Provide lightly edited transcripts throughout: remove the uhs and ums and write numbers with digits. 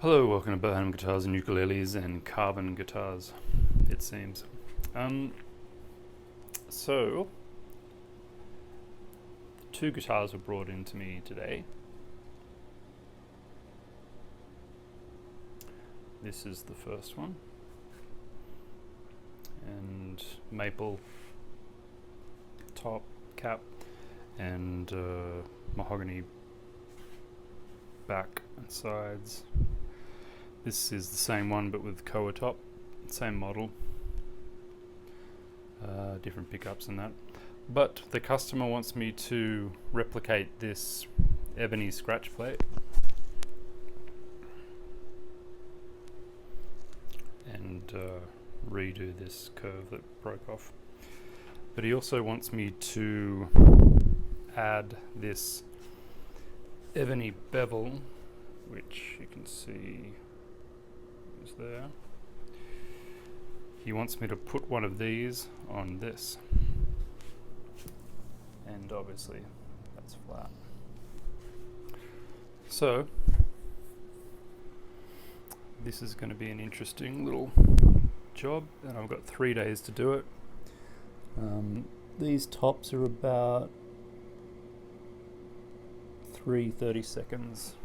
Hello, welcome to Beau, Hannam, Guitars and Ukuleles and Carvin guitars, it seems. So, two guitars were brought in to me today. This is the first one, and maple top cap and mahogany back and sides. This is the same one but with Koa top, same model, different pickups and that. But the customer wants me to replicate this ebony scratch plate and redo this curve that broke off. But he also wants me to add this ebony bevel, which you can see is there. He wants me to put one of these on this, and obviously that's flat. So this is going to be an interesting little job, and I've got 3 days to do it. These tops are about 30 seconds.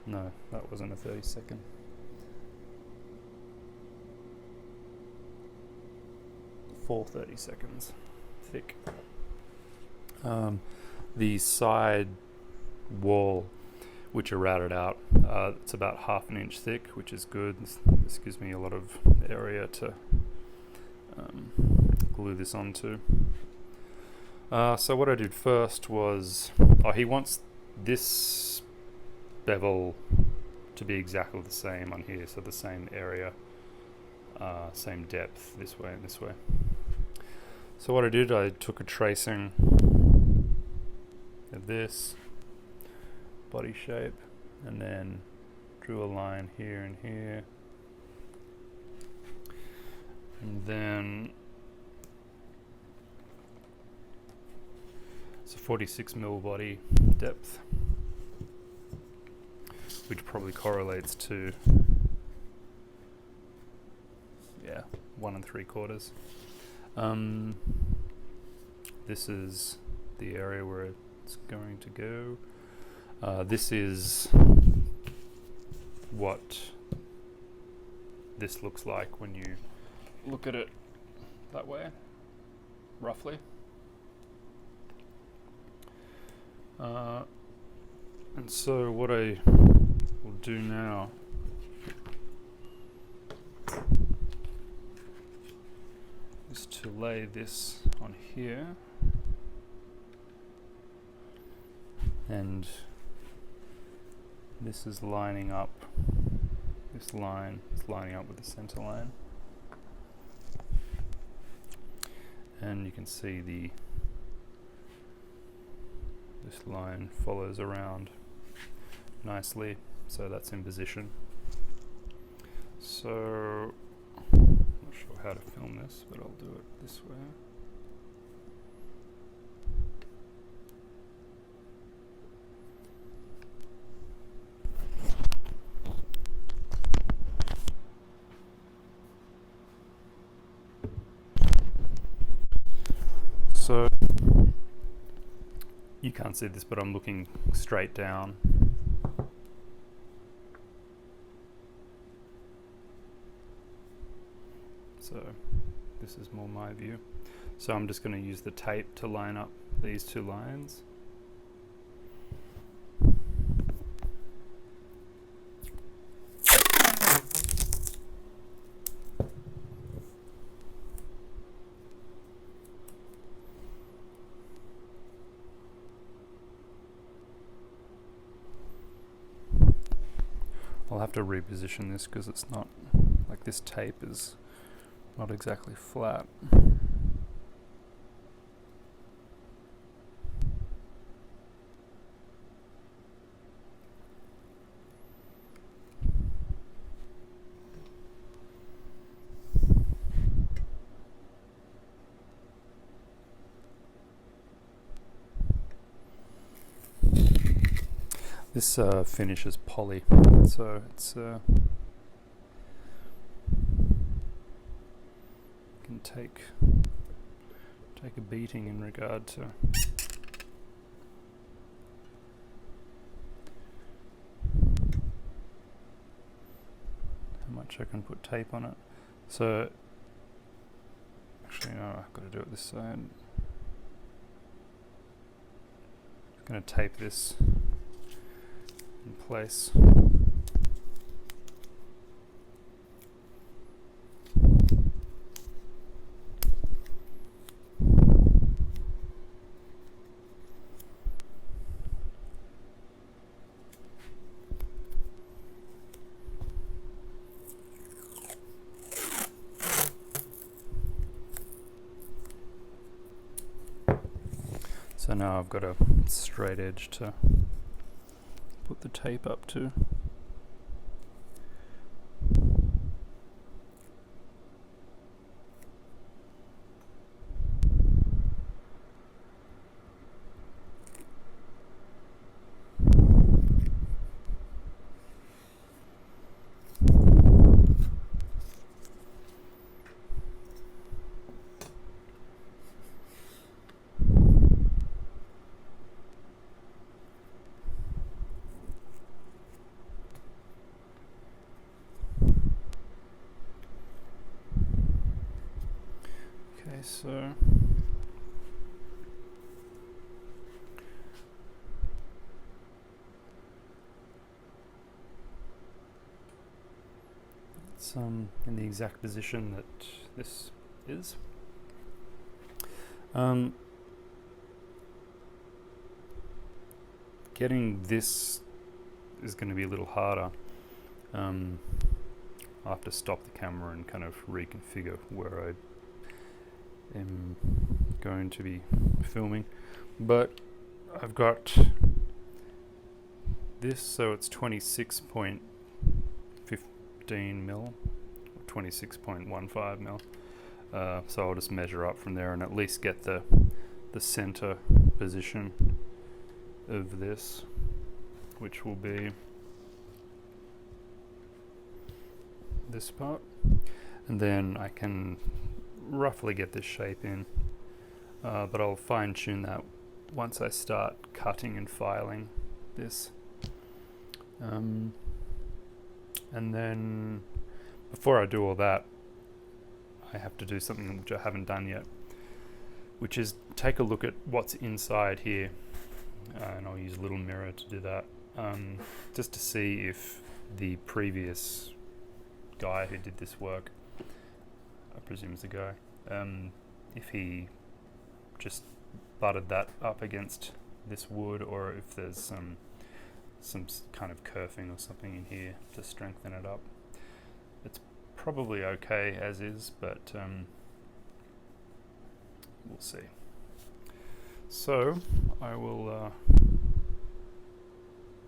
No, that wasn't a 30-second. For 30 seconds thick. The side wall, which are routed out, it's about 1/2 inch thick, which is good. This gives me a lot of area to glue this onto. So what I did first was, he wants this bevel to be exactly the same on here, so the same area, same depth this way and this way. So what I did, I took a tracing of this body shape and then drew a line here and here, and then it's a 46mm body depth, which probably correlates to 1 3/4. This is the area where it's going to go. This is what this looks like when you look at it that way, roughly. And so what I will do now is to lay this on here, and this is lining up, this line is lining up with the center line, and you can see this line follows around nicely, so that's in position. So I'm not sure how to film this, but I'll do it this way. So you can't see this, but I'm looking straight down. So this is more my view. So I'm just going to use the tape to line up these two lines. I'll have to reposition this because it's not, like, this tape is not exactly flat. This finish is poly, so it's can take a beating in regard to how much I can put tape on it. So actually no, I've got to do it this side. I'm going to tape this in place. So now I've got a straight edge to put the tape up to. So it's in the exact position that this is. Getting this is going to be a little harder. I'll have to stop the camera and kind of reconfigure where I am going to be filming, but I've got this, so it's 26.15 mil, or 26.15 mil. So I'll just measure up from there and at least get the center position of this, which will be this part, and then I can roughly get this shape in, but I'll fine tune that once I start cutting and filing this. And then before I do all that, I have to do something which I haven't done yet, which is take a look at what's inside here, and I'll use a little mirror to do that, just to see if the previous guy who did this work, I presume it's a guy, if he just butted that up against this wood, or if there's some kind of kerfing or something in here to strengthen it up. It's probably okay as is, but we'll see. So I will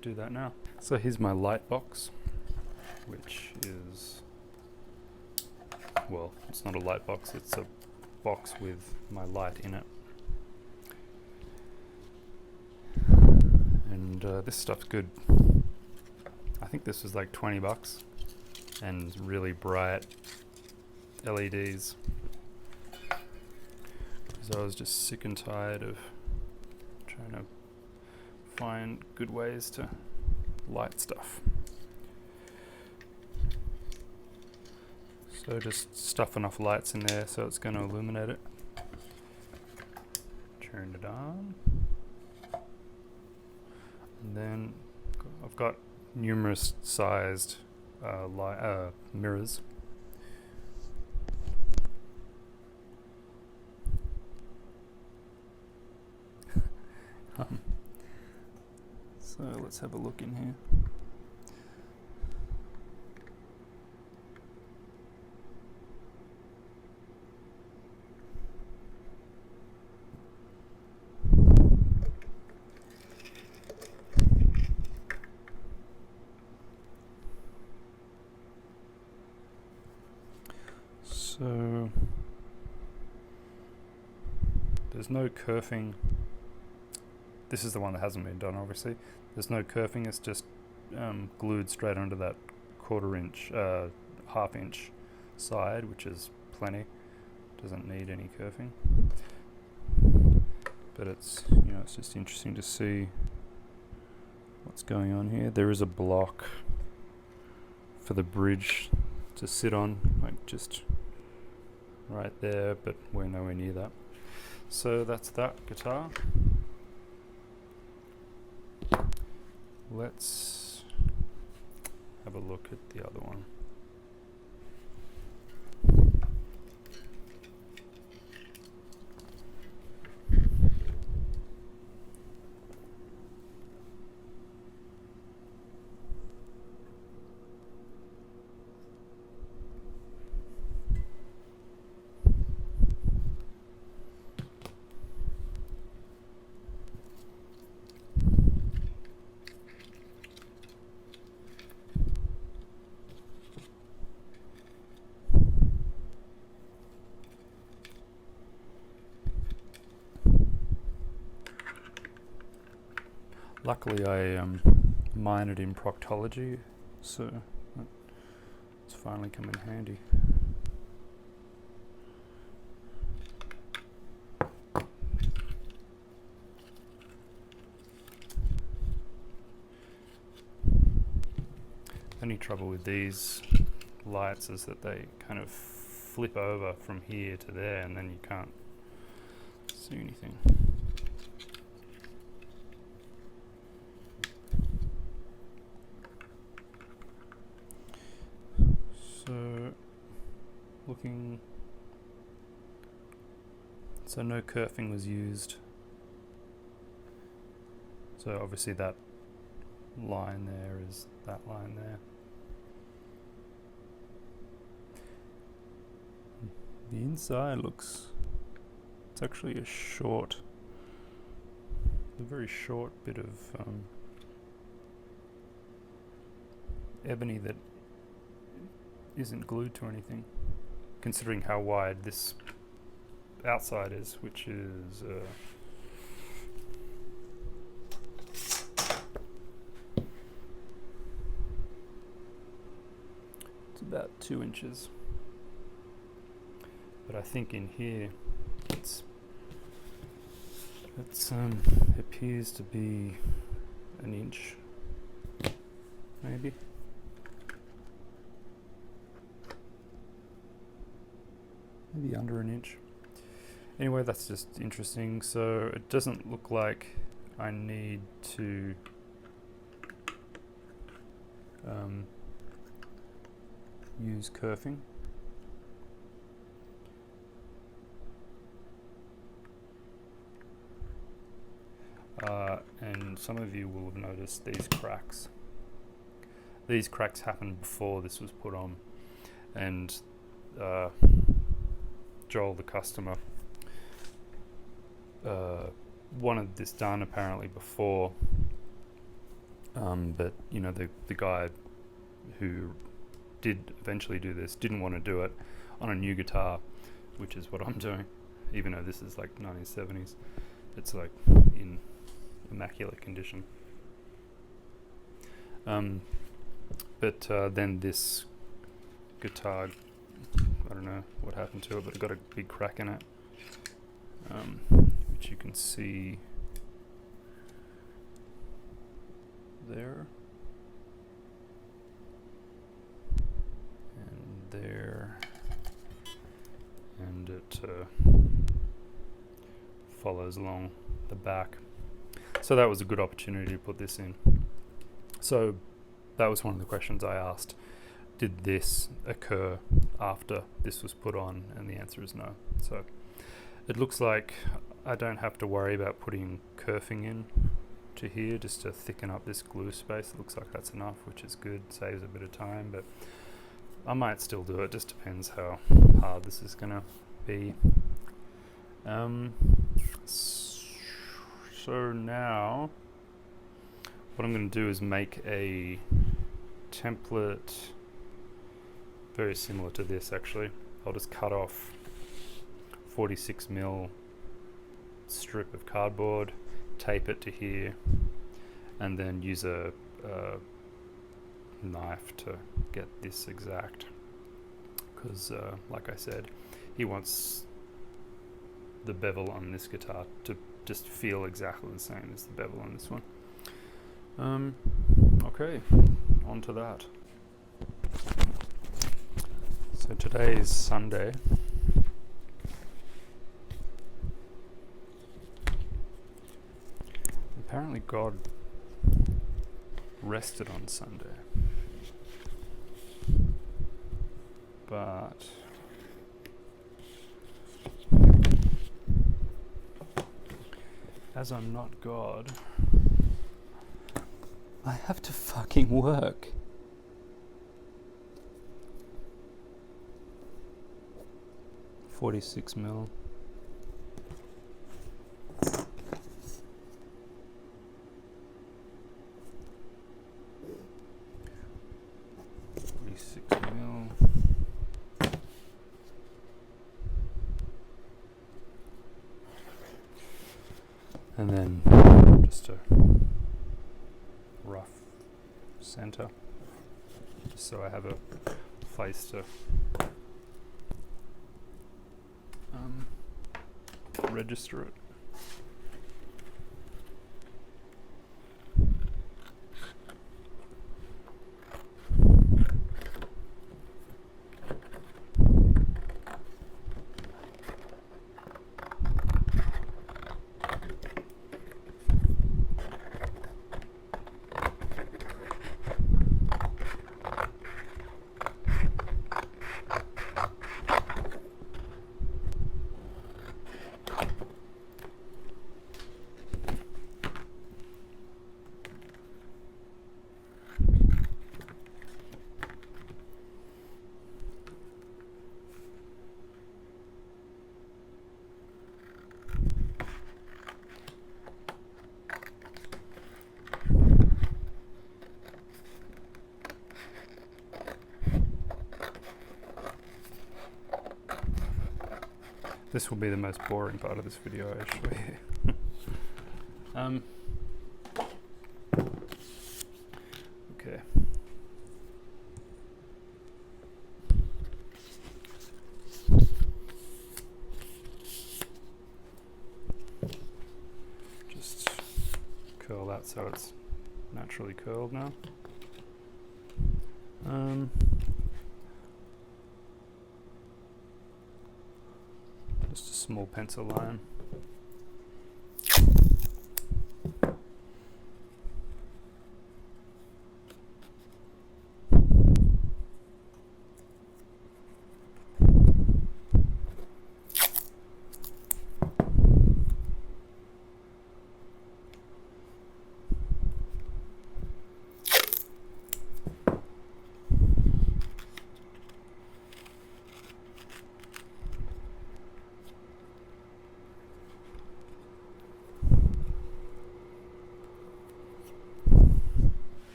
do that now. So here's my light box, which is, well, it's not a light box, it's a box with my light in it. And this stuff's good. I think this was like 20 bucks, and really bright LEDs, because I was just sick and tired of trying to find good ways to light stuff. So just stuff enough lights in there so it's going to illuminate it. Turn it on. And then I've got numerous sized mirrors. So let's have a look in here. So there's no kerfing. This is the one that hasn't been done, obviously. There's no kerfing, it's just glued straight onto that half inch side, which is plenty. Doesn't need any kerfing. But it's, you know, it's just interesting to see what's going on here. There is a block for the bridge to sit on, like just right there, but we're nowhere near that. So that's that guitar. Let's have a look at the other one. Luckily I minored in proctology, so it's finally come in handy. Only trouble with these lights is that they kind of flip over from here to there and then you can't see anything. So no kerfing was used. So obviously that line there is that line there. The inside looks, it's actually a very short bit of ebony that isn't glued to anything, considering how wide this outside is, which is it's about 2 inches. But I think in here it appears to be 1 inch, maybe. Maybe under 1 inch. Anyway, that's just interesting. So it doesn't look like I need to use kerfing. And some of you will have noticed these cracks. These cracks happened before this was put on, and Joel, the customer, wanted this done apparently before, but you know, the guy who did eventually do this didn't want to do it on a new guitar, which is what I'm doing, even though this is like 1970s. It's like in immaculate condition. But then this guitar, I don't know what happened to it, but it got a big crack in it, which you can see there and there, and it follows along the back. So that was a good opportunity to put this in. So that was one of the questions I asked. Did this occur after this was put on? And the answer is no. So it looks like I don't have to worry about putting kerfing in to here just to thicken up this glue space. It looks like that's enough, which is good, saves a bit of time, but I might still do it. Just depends how hard this is gonna be. So now what I'm going to do is make a template very similar to this. Actually, I'll just cut off 46mm strip of cardboard, tape it to here, and then use a knife to get this exact, because like I said, he wants the bevel on this guitar to just feel exactly the same as the bevel on this one. Okay, on to that. So today is Sunday. Apparently God rested on Sunday. But as I'm not God, I have to fucking work. $46 mil. And then just a rough center, just so I have a place to register it. This will be the most boring part of this video, actually. Okay. Just curl that so it's naturally curled now. Just a small pencil line.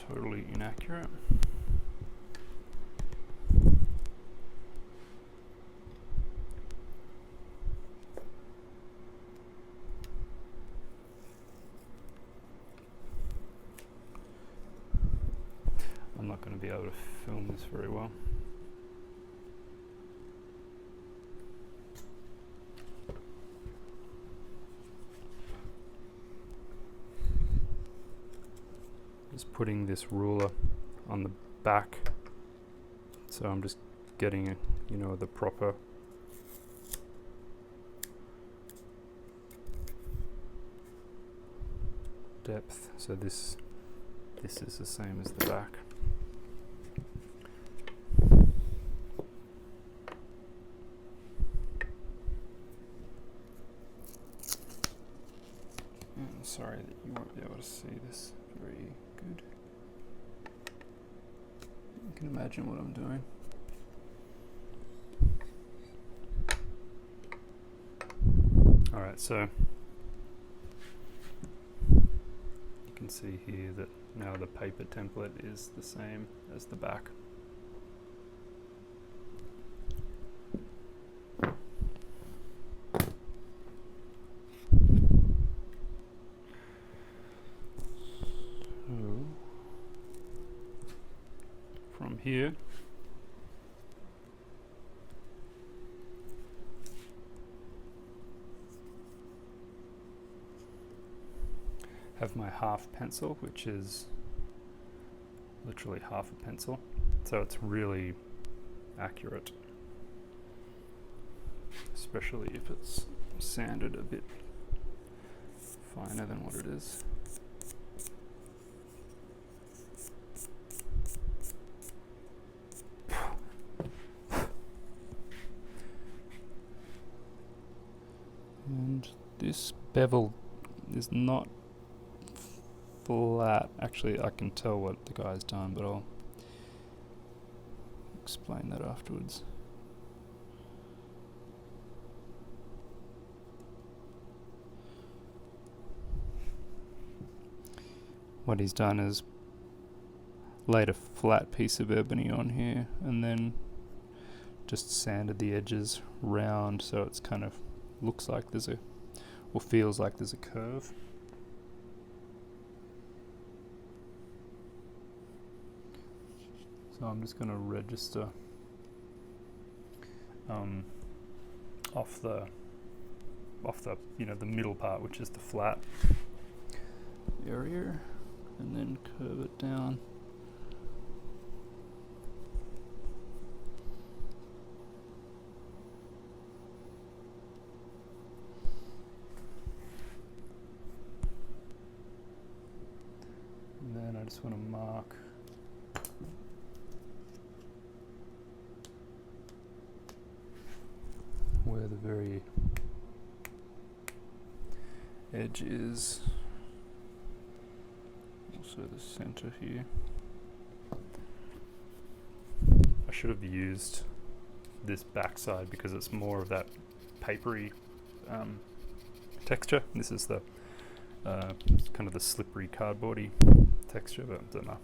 Totally inaccurate. I'm not going to be able to film this very well. Just putting this ruler on the back, so I'm just getting, you know, the proper depth. So this is the same as the back. I'm sorry that you won't be able to see this very good. You can imagine what I'm doing. Alright, so can see here that now the paper template is the same as the back. So from here, have my half pencil, which is literally half a pencil, so it's really accurate, especially if it's sanded a bit finer than what it is. And this bevel is not flat. Actually, I can tell what the guy's done, but I'll explain that afterwards. What he's done is laid a flat piece of ebony on here and then just sanded the edges round so it's kind of looks like there's a, or feels like there's a curve. So I'm just going to register off the the middle part, which is the flat area, and then curve it down. And then I just want to mark where the very edge is, also the center here. I should have used this backside because it's more of that papery texture. This is the kind of the slippery cardboardy texture, but I don't know.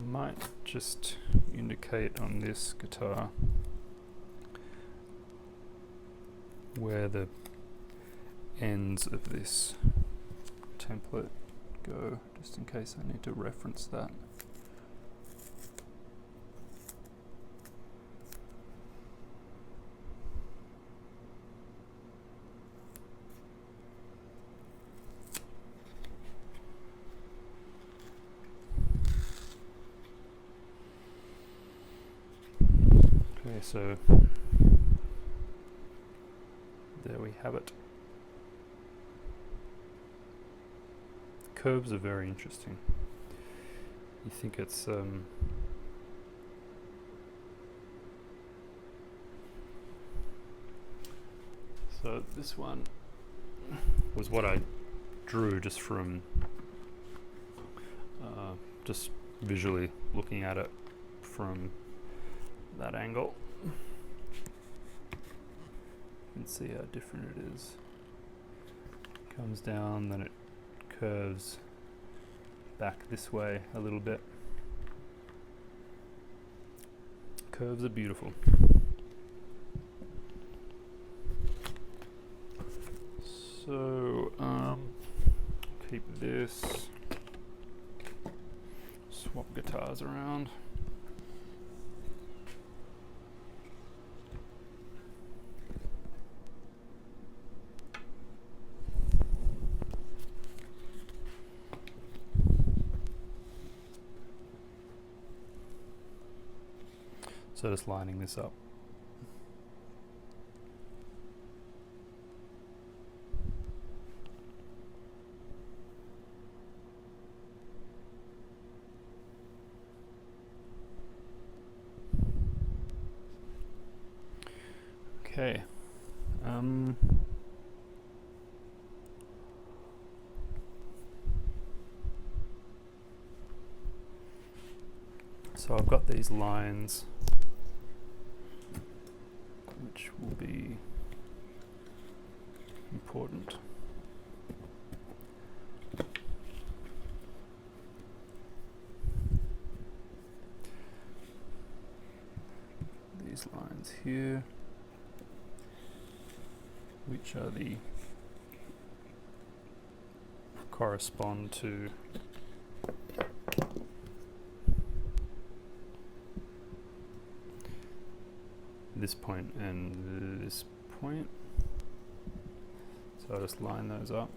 Might just indicate on this guitar where the ends of this template go, just in case I need to reference that. Okay, so there we have it. Curves are very interesting. You think it's so this one was what I drew just from just visually looking at it from that angle. You can see how different it is. Comes down, then it curves back this way a little bit. Curves are beautiful. So keep this, swap guitars around. So just lining this up. Okay. So I've got these lines which will be important. These lines here, which are the correspond to this point and this point. So I'll just line those up.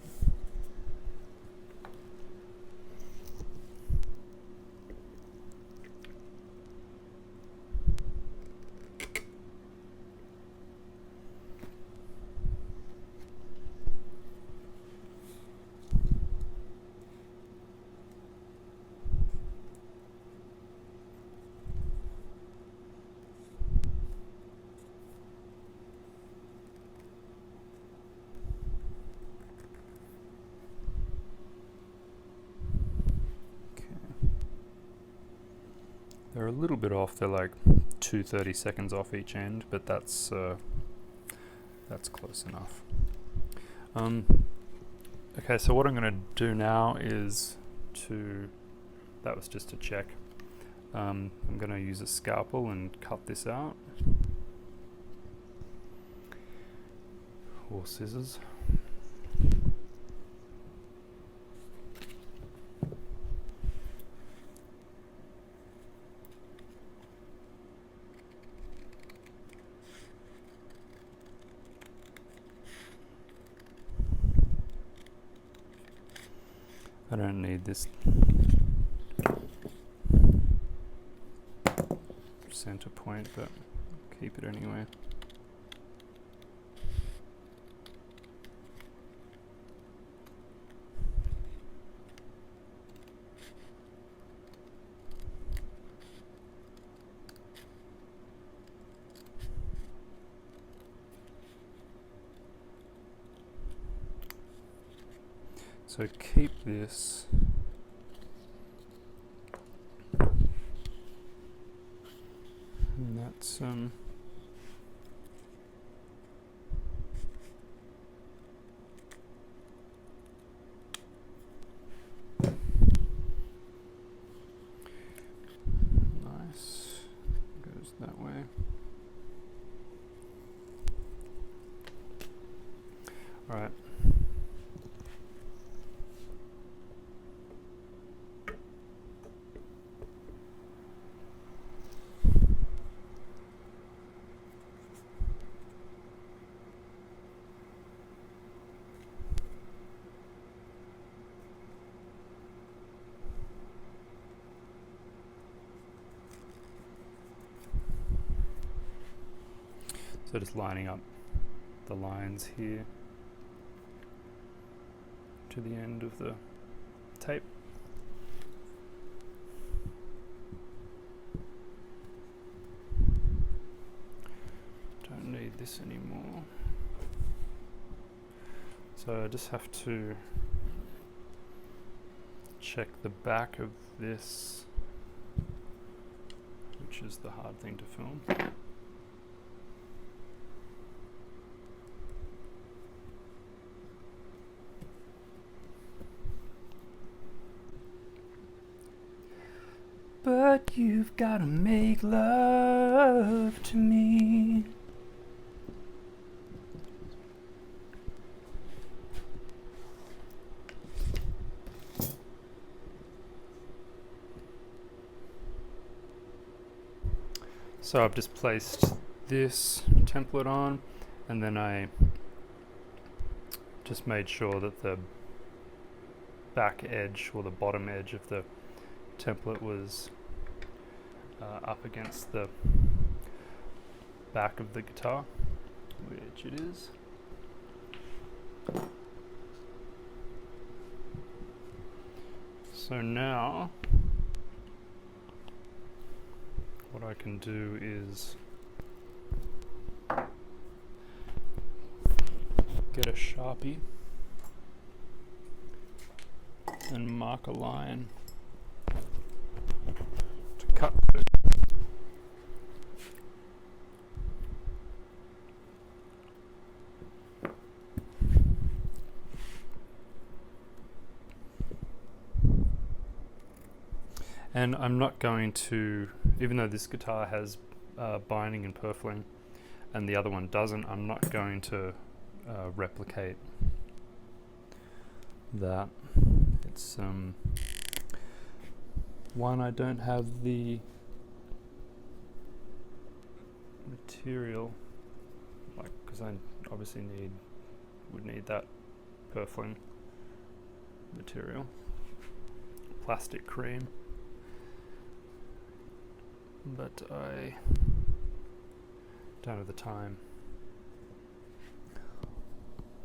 They're a little bit off, they're like 2 30-seconds off each end, but that's close enough. Okay, so what I'm going to do now is that was just to check. I'm going to use a scalpel and cut this out, or scissors. I don't need this center point, but keep it anyway. So keep this and that's nice, goes that way. All right. So just lining up the lines here to the end of the tape. Don't need this anymore. So I just have to check the back of this, which is the hard thing to film. But you've gotta make love to me. So I've just placed this template on, and then I just made sure that the back edge or the bottom edge of the template was up against the back of the guitar, which it is. So now what I can do is get a Sharpie and mark a line to cut through. And I'm not going to, even though this guitar has binding and purfling and the other one doesn't, I'm not going to replicate that. It's one, I don't have the material, like, because I obviously would need that purfling material, plastic cream, but I don't have the time.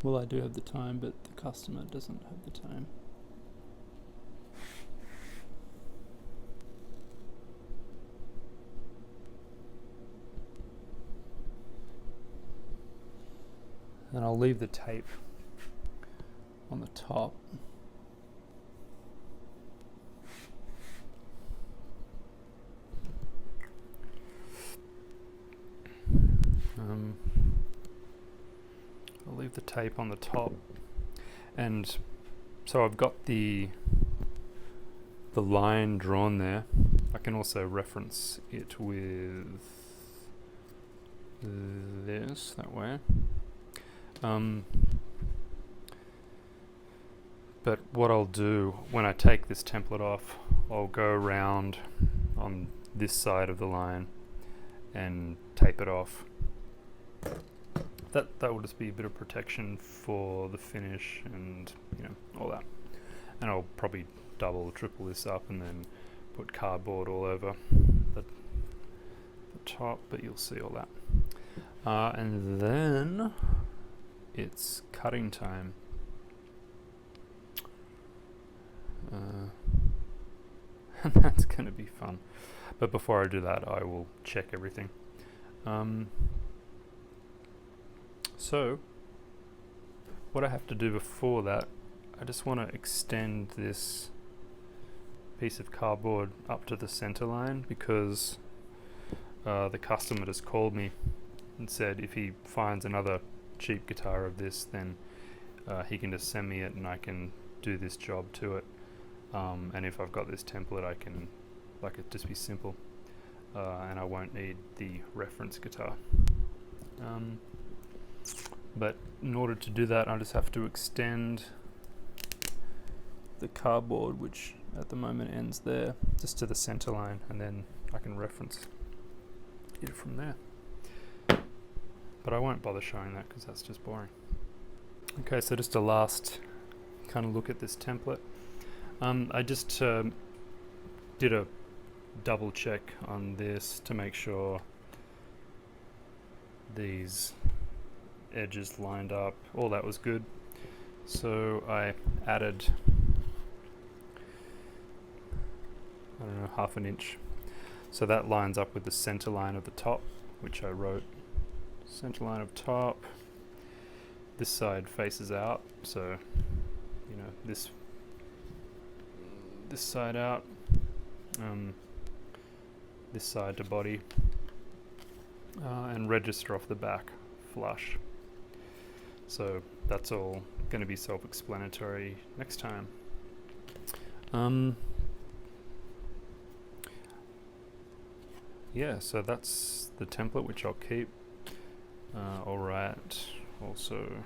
Well, I do have the time, but the customer doesn't have the time. And I'll leave the tape on the top. I'll leave the tape on the top, and so I've got the line drawn there. I can also reference it with this that way. But what I'll do when I take this template off, I'll go around on this side of the line and tape it off. That will just be a bit of protection for the finish and, you know, all that. And I'll probably double or triple this up and then put cardboard all over the top, but you'll see all that. And then it's cutting time. And that's going to be fun. But before I do that, I will check everything. So, what I have to do before that, I just want to extend this piece of cardboard up to the center line, because the customer just called me and said if he finds another cheap guitar of this, then he can just send me it and I can do this job to it. And if I've got this template, I can, like, it just be simple, and I won't need the reference guitar. But in order to do that, I just have to extend the cardboard, which at the moment ends there, just to the center line, and then I can reference it from there. But I won't bother showing that because that's just boring. Okay, so just a last kind of look at this template. I just did a double check on this to make sure these edges lined up, all that was good. So I added, I don't know, 1/2 inch. So that lines up with the center line of the top, which I wrote. Center line of top. This side faces out, so, you know, this side out, this side to body, and register off the back flush. So that's all going to be self-explanatory next time. Yeah, so that's the template, which I'll keep. All right, also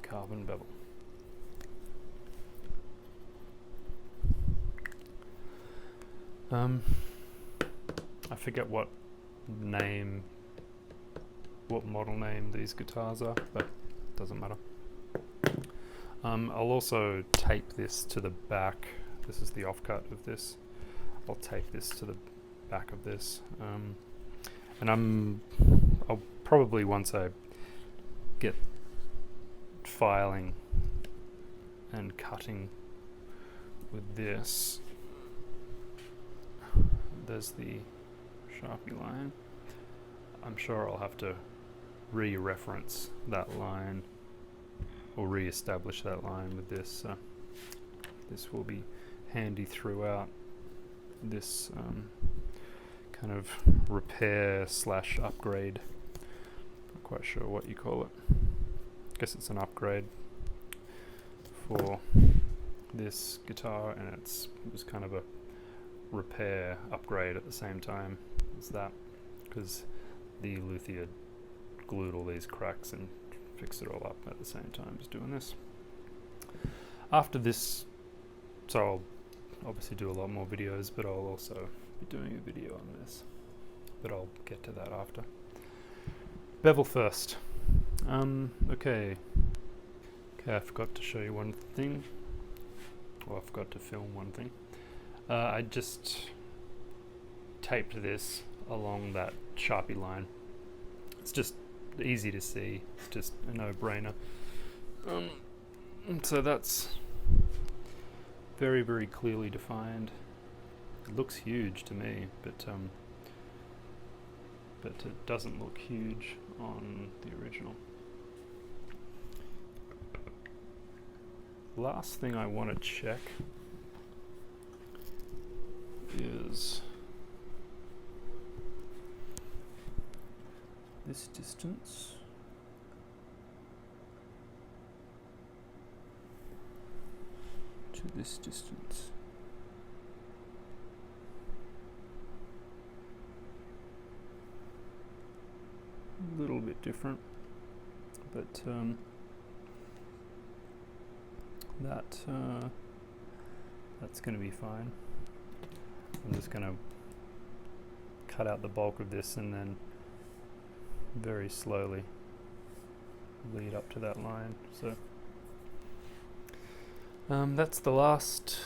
Carvin Bevel. I forget what model name these guitars are, but it doesn't matter. I'll also tape this to the back. This is the offcut of this. I'll tape this to the back of this. And I'll probably, once I get filing and cutting with this, there's the Sharpie line. I'm sure I'll have to re-reference that line or re-establish that line with this. This will be handy throughout. this kind of repair slash upgrade. Not quite sure what you call it. I guess it's an upgrade for this guitar, and it was kind of a repair upgrade at the same time as that, because the Luthier glued all these cracks and fixed it all up at the same time as doing this. After this, so I'll obviously do a lot more videos, but I'll also be doing a video on this, but I'll get to that after. Bevel first. Okay, I forgot to show you one thing. Well, I forgot to film one thing. I just taped this along that Sharpie line. It's just easy to see, it's just a no-brainer. So that's very, very clearly defined. It looks huge to me, but it doesn't look huge on the original. Last thing I want to check is this distance. To this distance. A little bit different, but that's going to be fine. I'm just going to cut out the bulk of this and then very slowly lead up to that line. So that's the last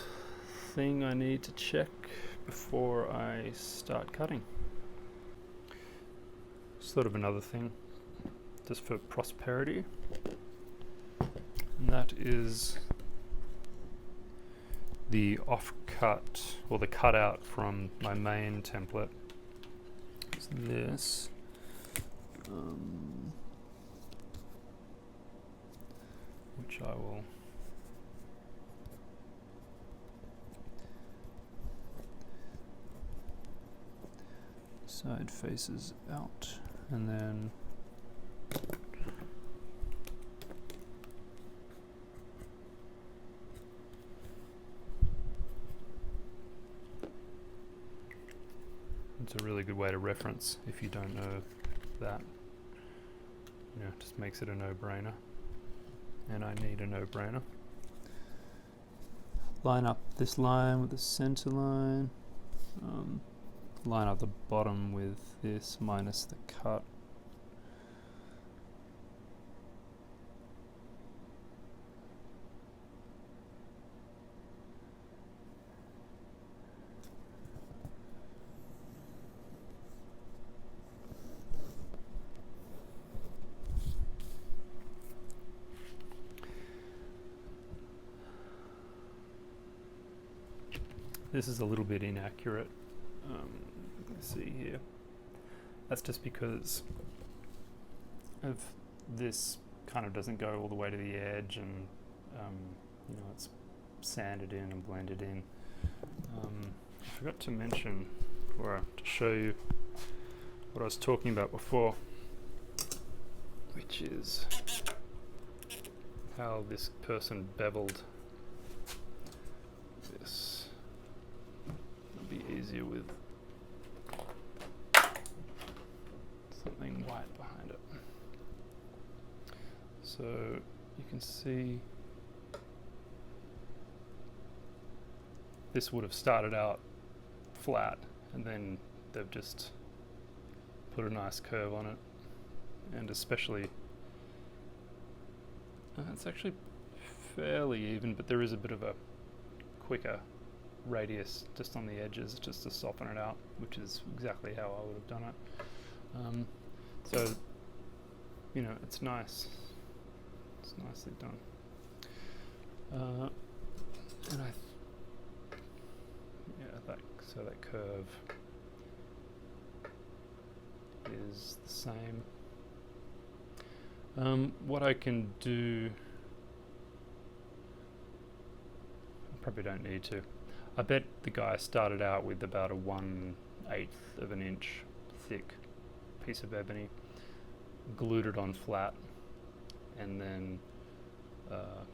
thing I need to check before I start cutting. Sort of another thing, just for prosperity, and that is the offcut, or the cutout from my main template. It's this. Which I will side faces out, and then it's a really good way to reference if you don't know that. You know, it just makes it a no-brainer, and I need a no-brainer. Line up this line with the center line. Line up the bottom with this minus the cut. This is a little bit inaccurate. Let's see here. That's just because of this kind of doesn't go all the way to the edge, and you know, it's sanded in and blended in. I forgot to mention, or to show you what I was talking about before, which is how this person beveled this. It'll be easier with something white behind it. So you can see this would have started out flat, and then they've just put a nice curve on it, and especially it's actually fairly even, but there is a bit of a quicker radius just on the edges just to soften it out, which is exactly how I would have done it. So, you know, it's nice. It's nicely done. And so that curve is the same. What I can do, I probably don't need to. I bet the guy started out with about a 1/8 of an inch thick piece of ebony, glued it on flat, and then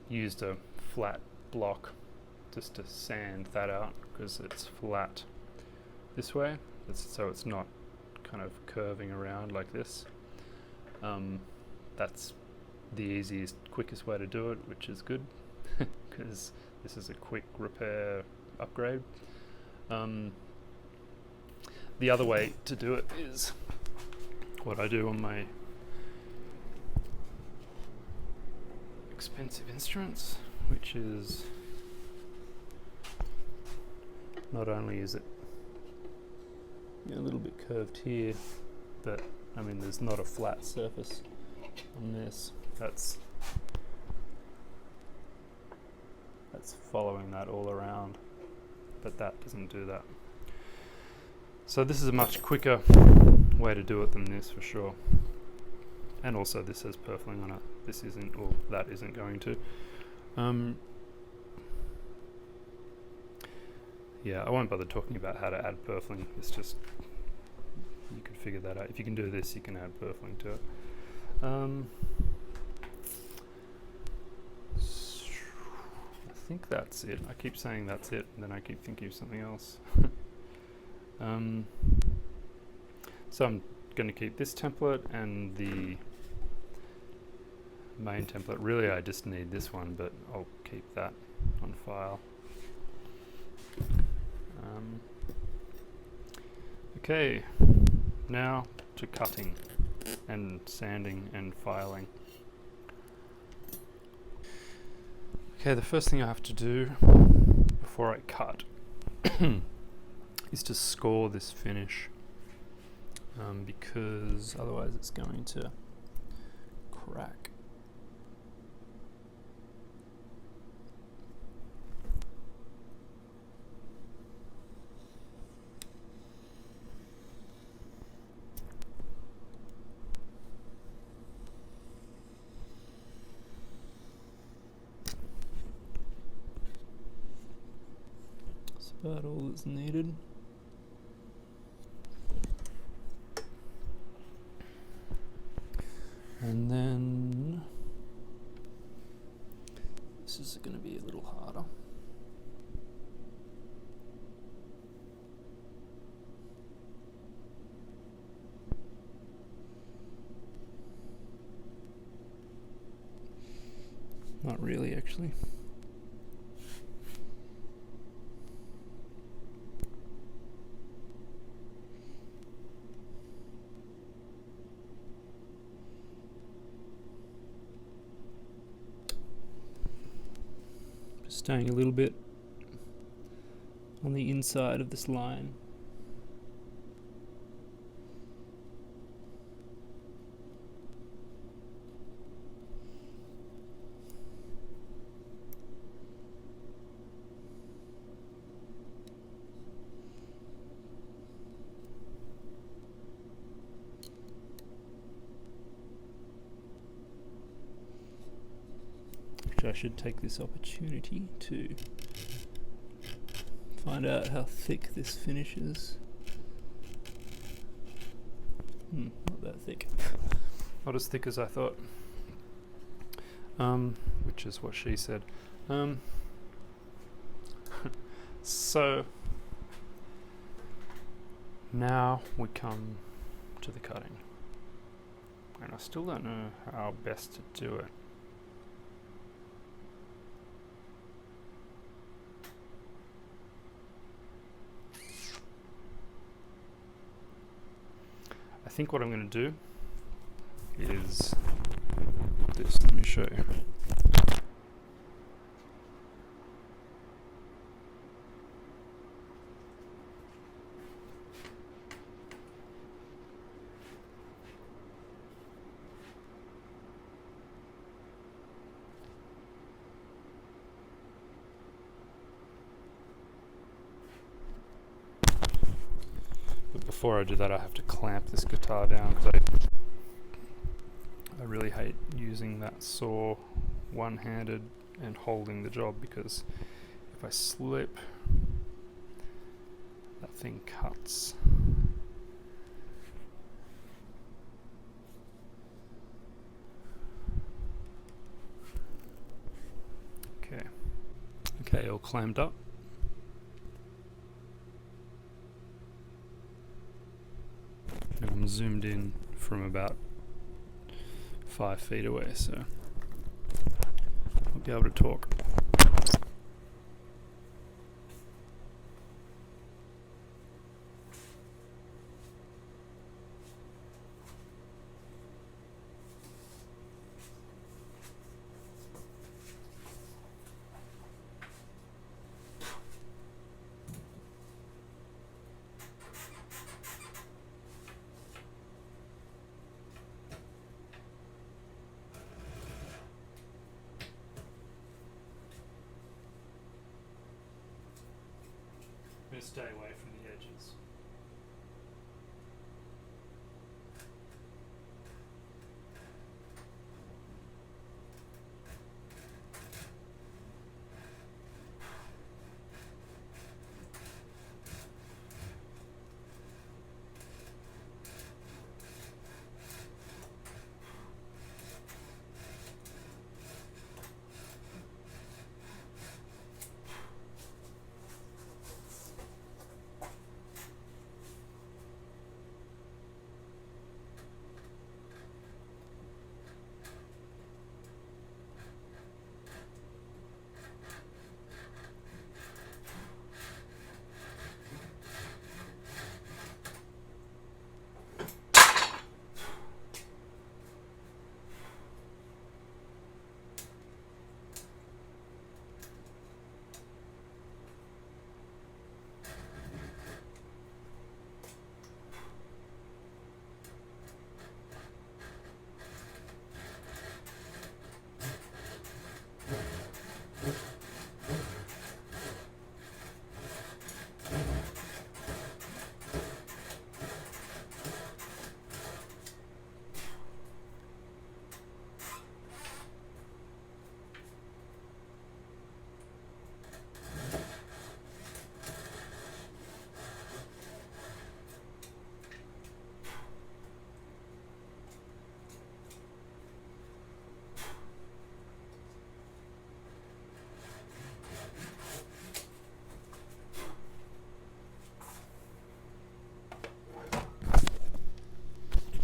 used a flat block just to sand that out, because it's flat this way, so it's not kind of curving around like this. That's the easiest, quickest way to do it, which is good, because this is a quick repair upgrade. The other way to do it is what I do on my expensive instruments, which is, not only is it a little bit curved here, but I mean there's not a flat surface on this. That's following that all around, but that doesn't do that. So this is a much quicker way to do it than this, for sure. And also this has purfling on it. This isn't, or that isn't going to. Yeah, I won't bother talking about how to add purfling. It's just, you can figure that out. If you can do this, you can add purfling to it. I think that's it. I keep saying that's it, and then I keep thinking of something else. So I'm going to keep this template and the main template. Really, I just need this one, but I'll keep that on file. Okay, now to cutting and sanding and filing. Okay, the first thing I have to do before I cut is to score this finish, because otherwise it's going to crack. That's about all that's needed. And then this is going to be a little harder. Not really, actually. Staying a little bit on the inside of this line. I should take this opportunity to find out how thick this finish is. Not that thick. Not as thick as I thought. Which is what she said. So now we come to the cutting. And I still don't know how best to do it. I think what I'm going to do is this. Let me show you. Before I do that, I have to clamp this guitar down, because I really hate using that saw one-handed and holding the job, because if I slip nothing cuts. Okay, all clamped up. And I'm zoomed in from about 5 feet away, so I'll be able to talk. I'm going to stay away from the edges.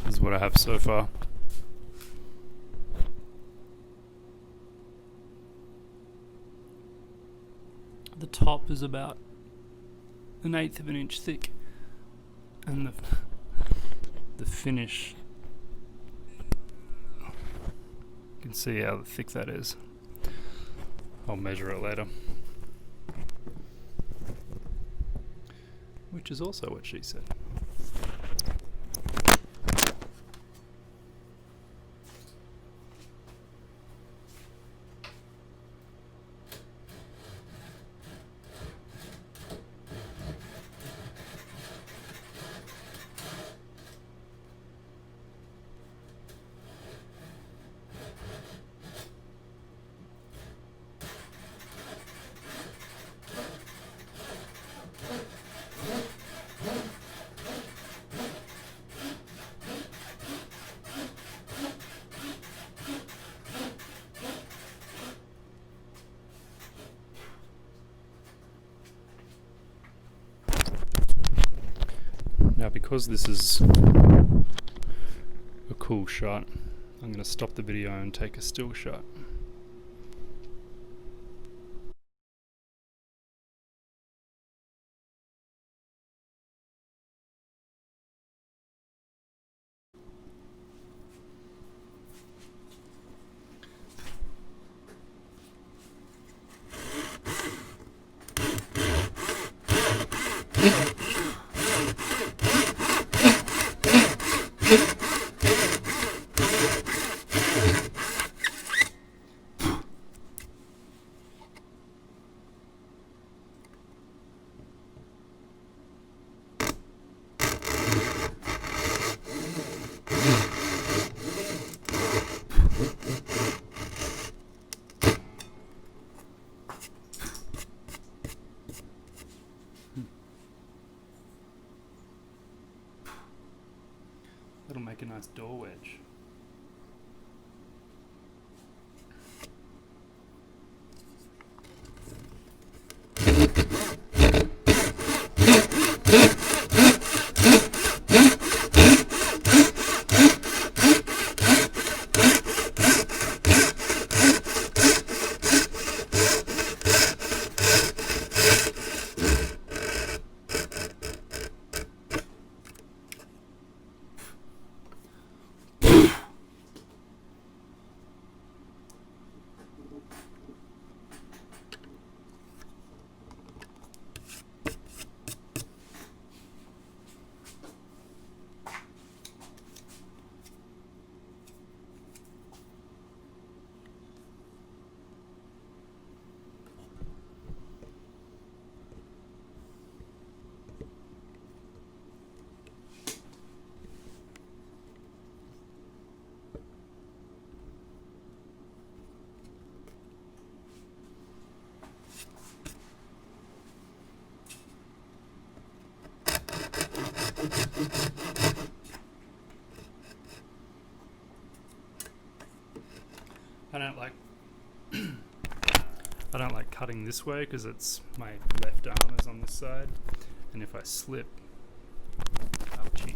This is what I have so far. The top is about 1/8 of an inch thick, and the finish, you can see how thick that is. I'll measure it later. Which is also what she said. Now, because this is a cool shot, I'm going to stop the video and take a still shot. nice door wedge. I don't like cutting this way because it's my left arm is on this side, and if I slip, ouchie.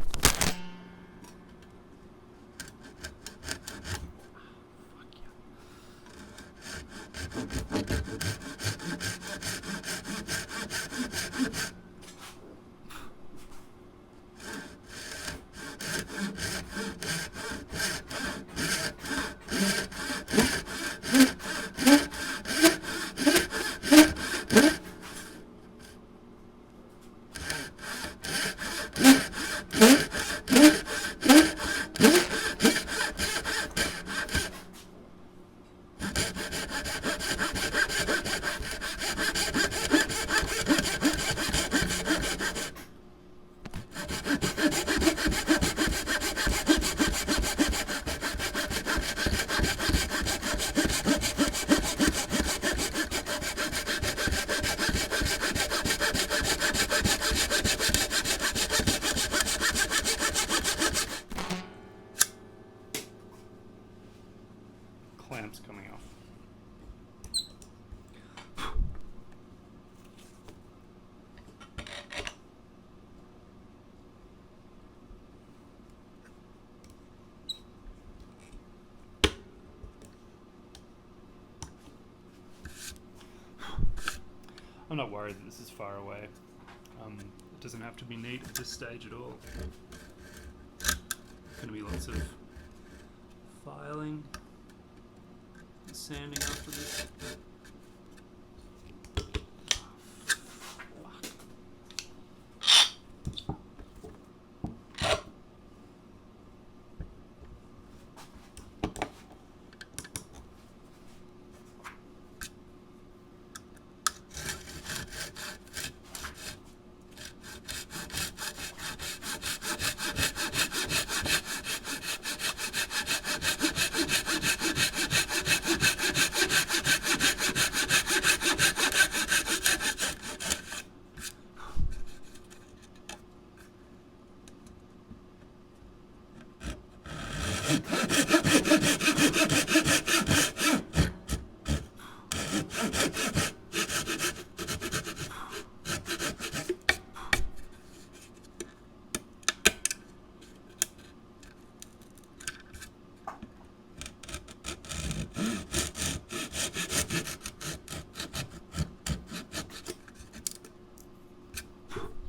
Clamps coming off. I'm not worried that this is far away. It doesn't have to be neat at this stage at all. There's going to be lots of filing, sanding after this.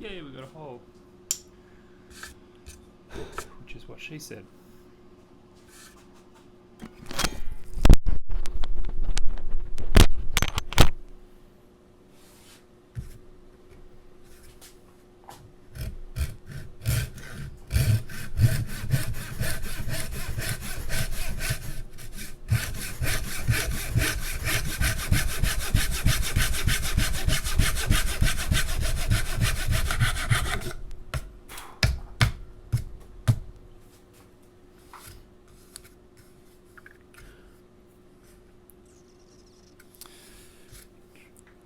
Yay, we got a hole. Which is what she said.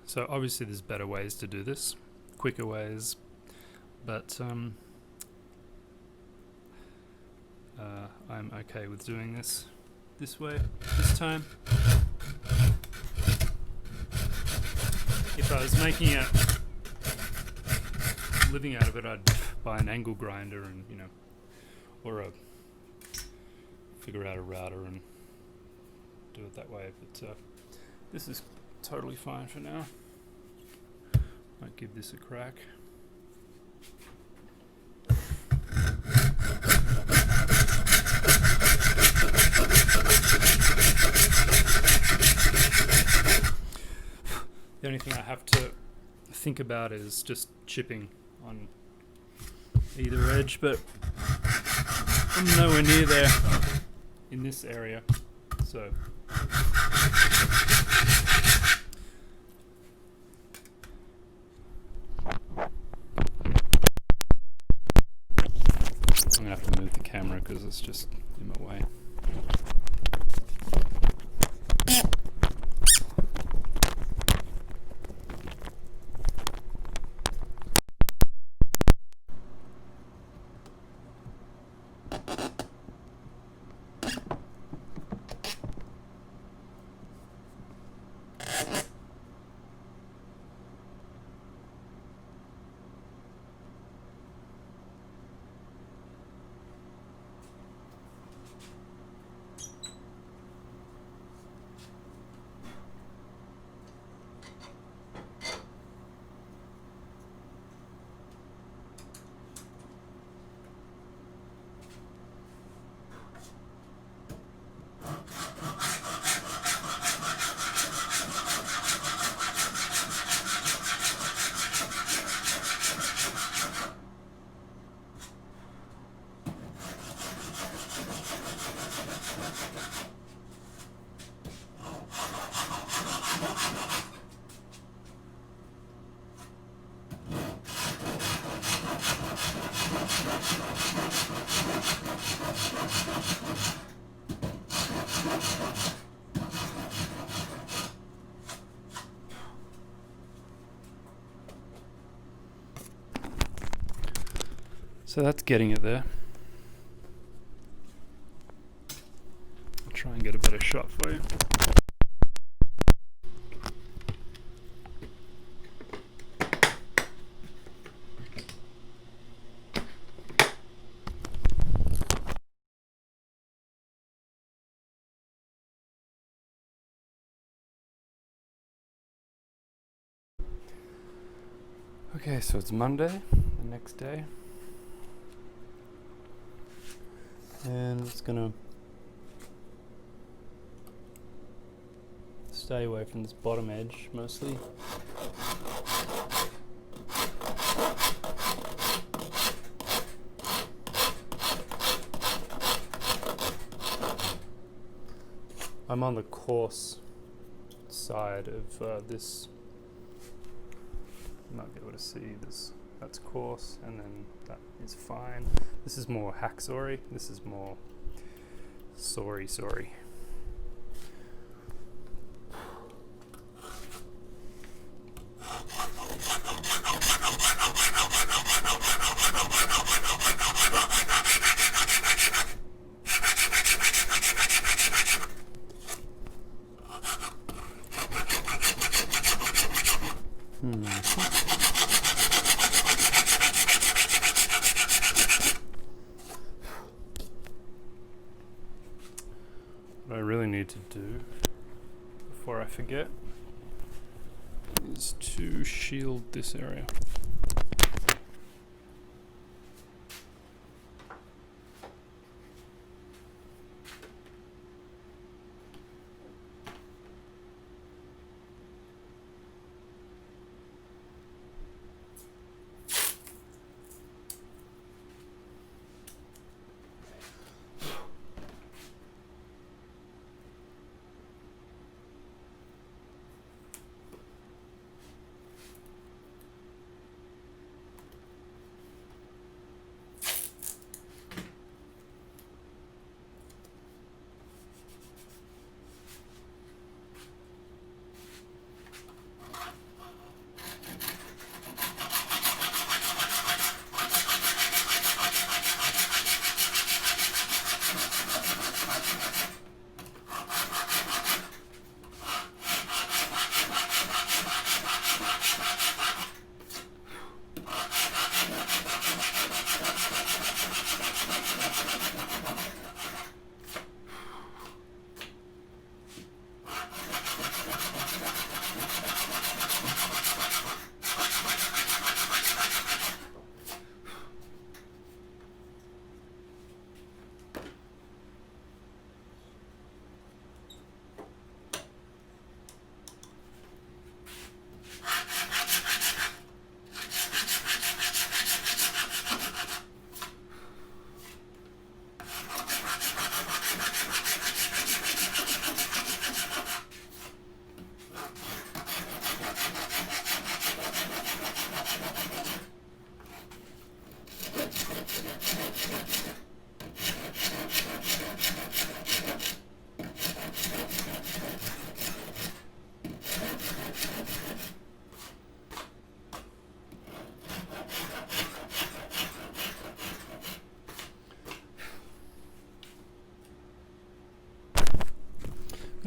So obviously there's better ways to do this, quicker ways, but I'm okay with doing this way this time. If I was making it, living out of it, I'd buy an angle grinder and, you know, or figure out a router and do it that way. But this is totally fine for now. Might give this a crack. The only thing I have to think about is just chipping on either edge, but I'm nowhere near there in this area, so I'm gonna have to move the camera because it's just in my way. So that's getting it there. I'll try and get a better shot for you. Okay, so it's Monday, the next day. And it's gonna stay away from this bottom edge mostly. I'm on the coarse side of this. You might be able to see this. That's coarse, and then that is fine. This is more hacksawy. This is more sorry. What I really need to do before I forget is to shield this area.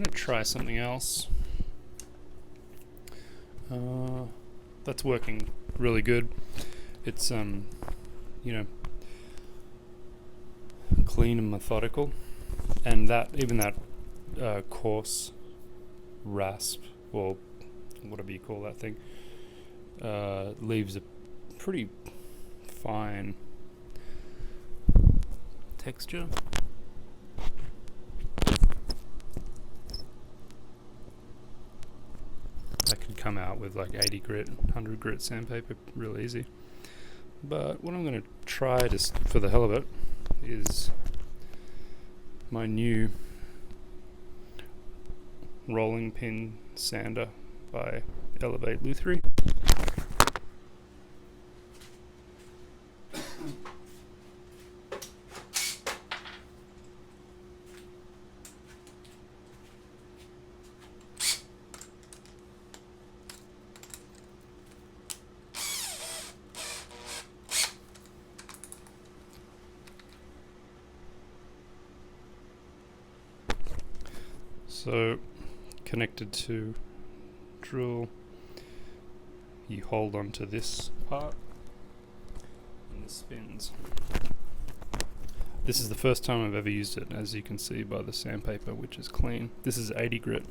going to try something else. That's working really good. It's you know, clean and methodical, and that even that coarse rasp, or whatever you call that thing, leaves a pretty fine texture. That could come out with like 80 grit, 100 grit sandpaper real easy. But what I'm going to try, just for the hell of it, is my new rolling pin sander by Luthier. So, connected to drill, you hold onto this part and this spins. This is the first time I've ever used it, as you can see by the sandpaper, which is clean. This is 80 grit.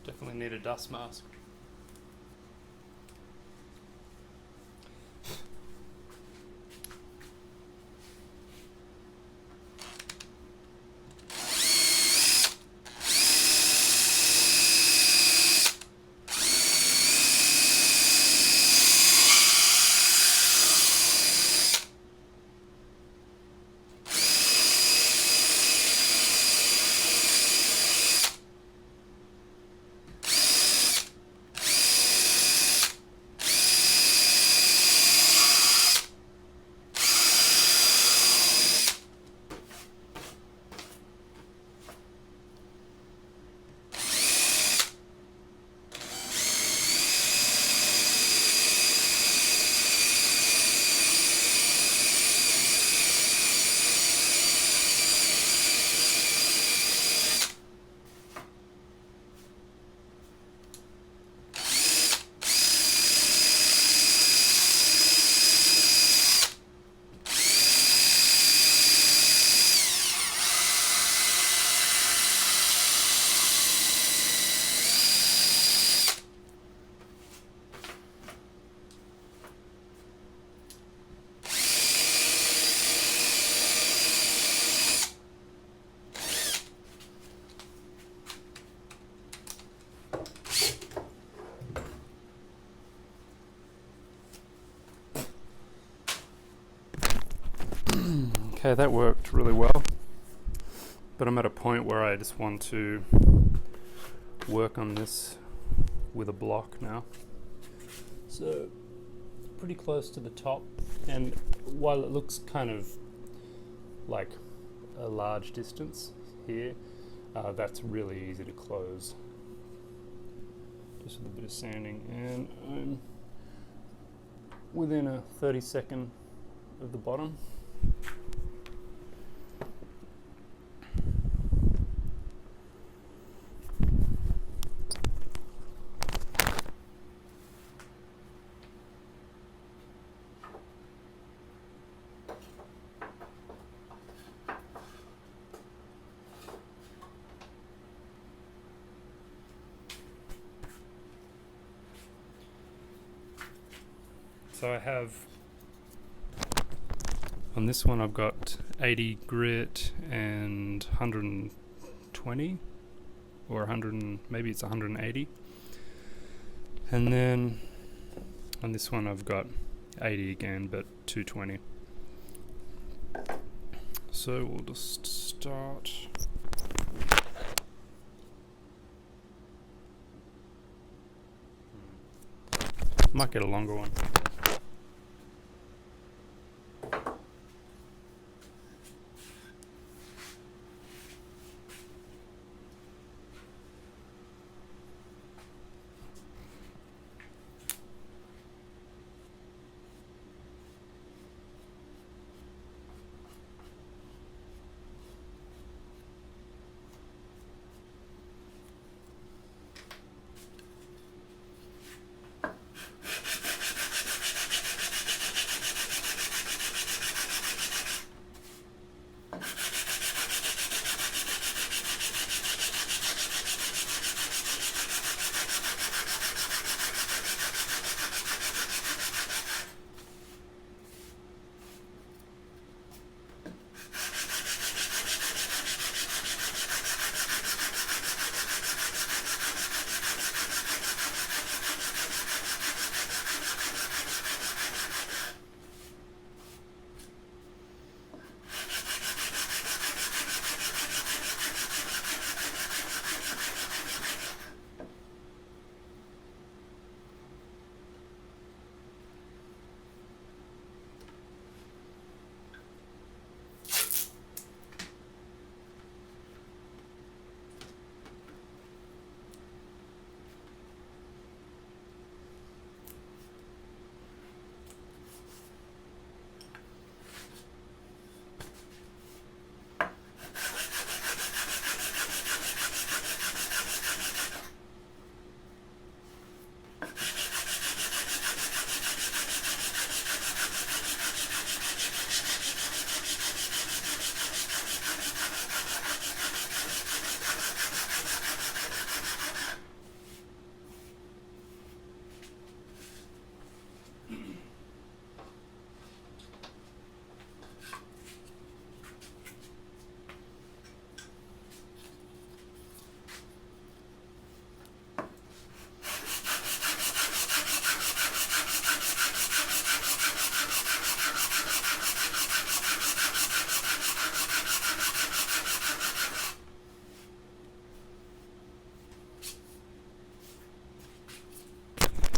Definitely need a dust mask. Okay, that worked really well, but I'm at a point where I just want to work on this with a block now. So, pretty close to the top, and while it looks kind of like a large distance here, that's really easy to close. Just with a bit of sanding, and I'm within a 30-second of the bottom. So I have, on this one I've got 80 grit and 120 or 100, maybe it's 180. And then on this one I've got 80 again, but 220. So we'll just start. Might get a longer one.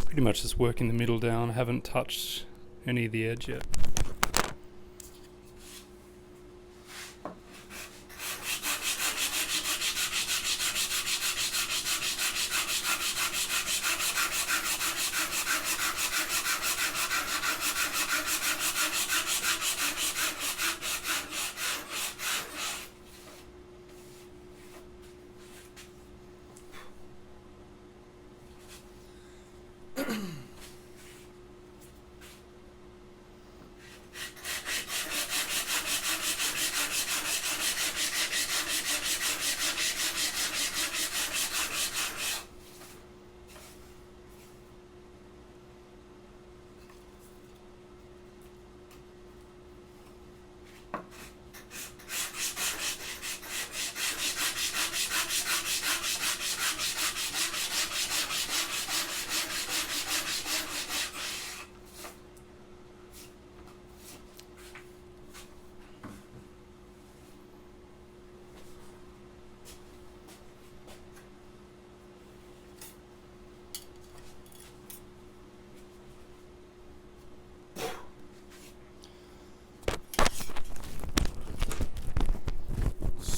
Pretty much just working the middle down, haven't touched any of the edge yet.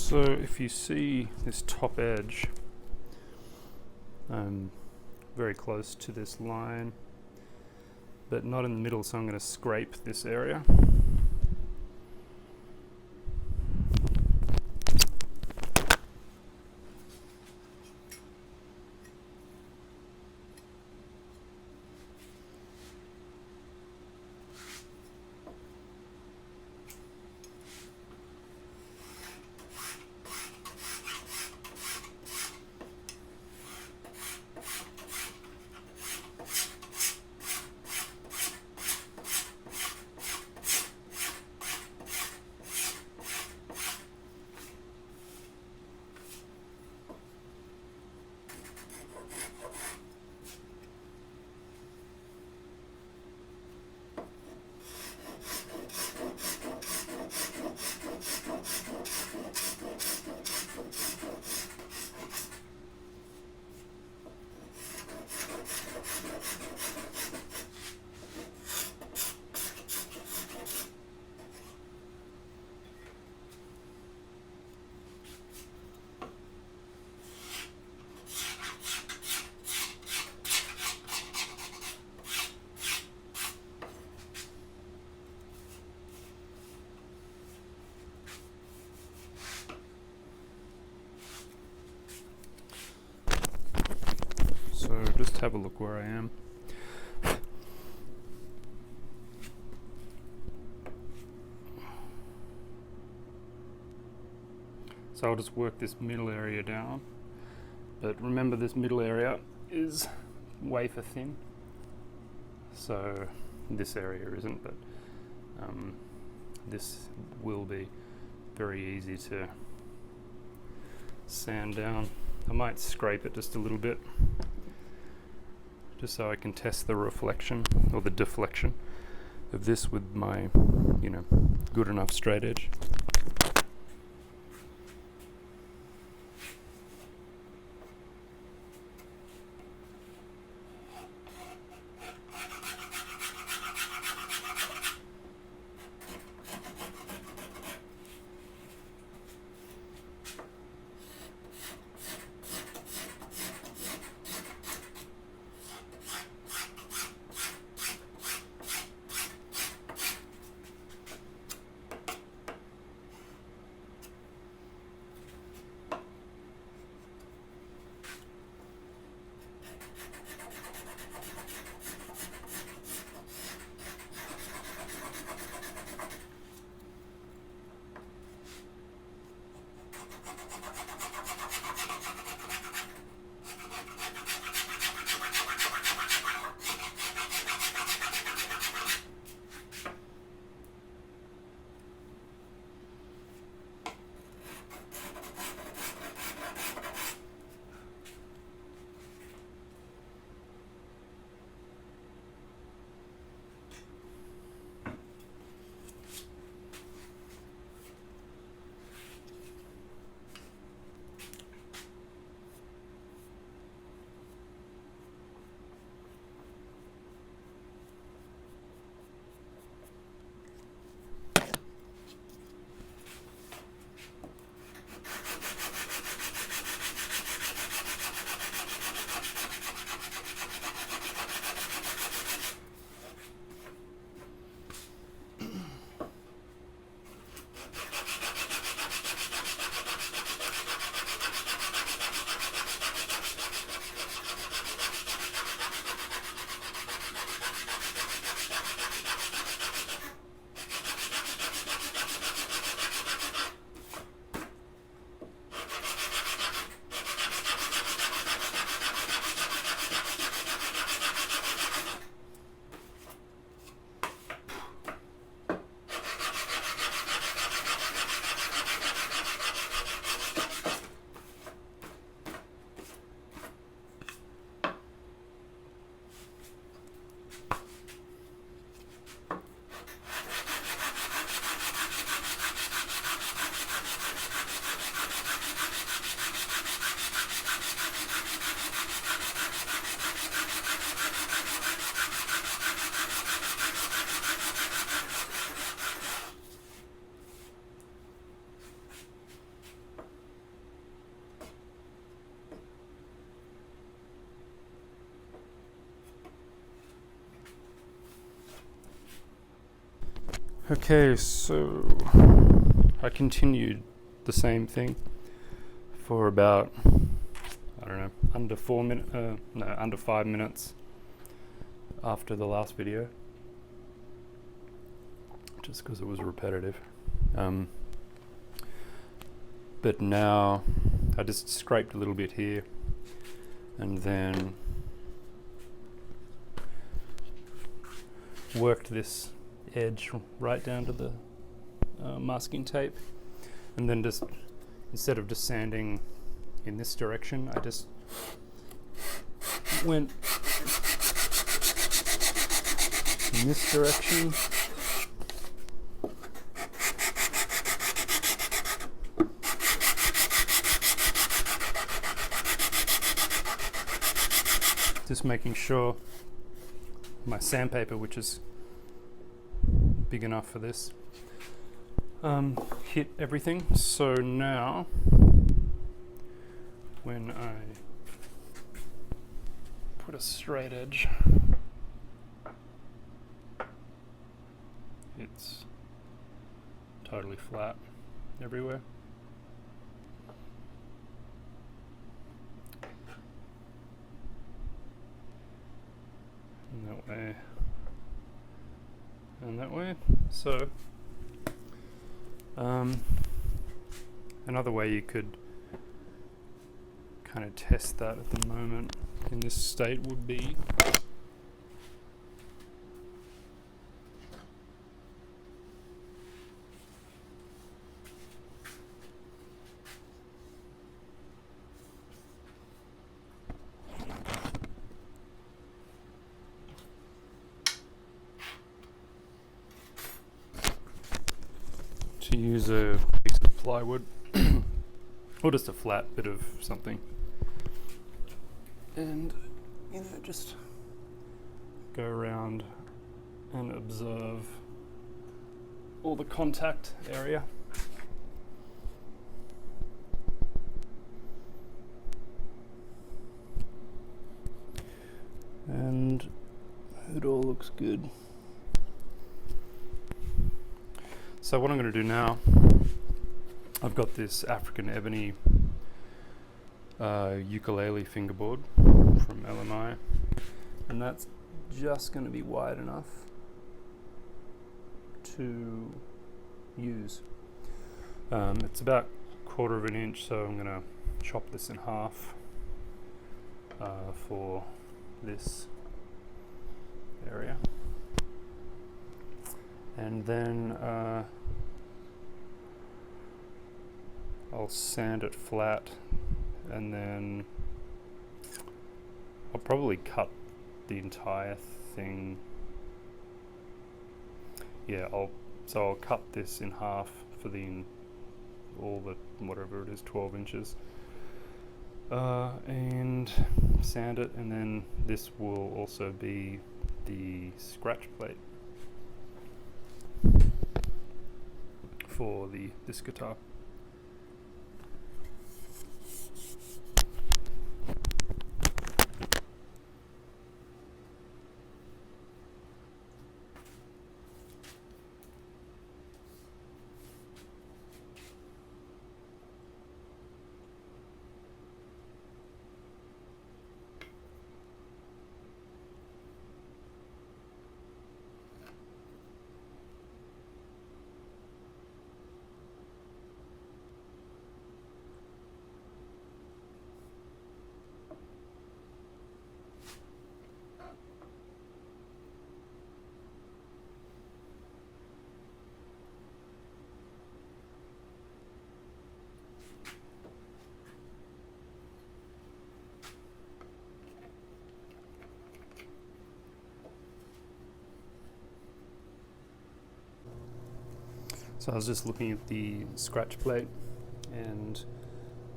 So if you see this top edge, very close to this line, but not in the middle, so I'm going to scrape this area. just have a look where I am. So I'll just work this middle area down, but remember this middle area is wafer thin, so this area isn't, but this will be very easy to sand down. I might scrape it just a little bit, just so I can test the reflection or the deflection of this with my, good enough straight edge. Okay, so I continued the same thing for about, under 5 minutes after the last video, just because it was repetitive. But now I just scraped a little bit here and then worked this edge right down to the masking tape, and then just instead of just sanding in this direction, I just went in this direction just making sure my sandpaper, which is big enough for this, hit everything. So now when I put a straight edge, it's totally flat everywhere. way and that way. So another way you could kind of test that at the moment in this state would be to use a piece of plywood or just a flat bit of something, and just go around and observe all the contact area. And it all looks good. So what I'm going to do now, I've got this African ebony ukulele fingerboard from LMI, and that's just going to be wide enough to use. It's about 1/4 of an inch, so I'm going to chop this in half for this area, and then I'll sand it flat, and then I'll probably cut the entire thing. Yeah, I'll cut this in half for all the whatever it is, 12 inches, and sand it, and then this will also be the scratch plate for this guitar. So I was just looking at the scratch plate, and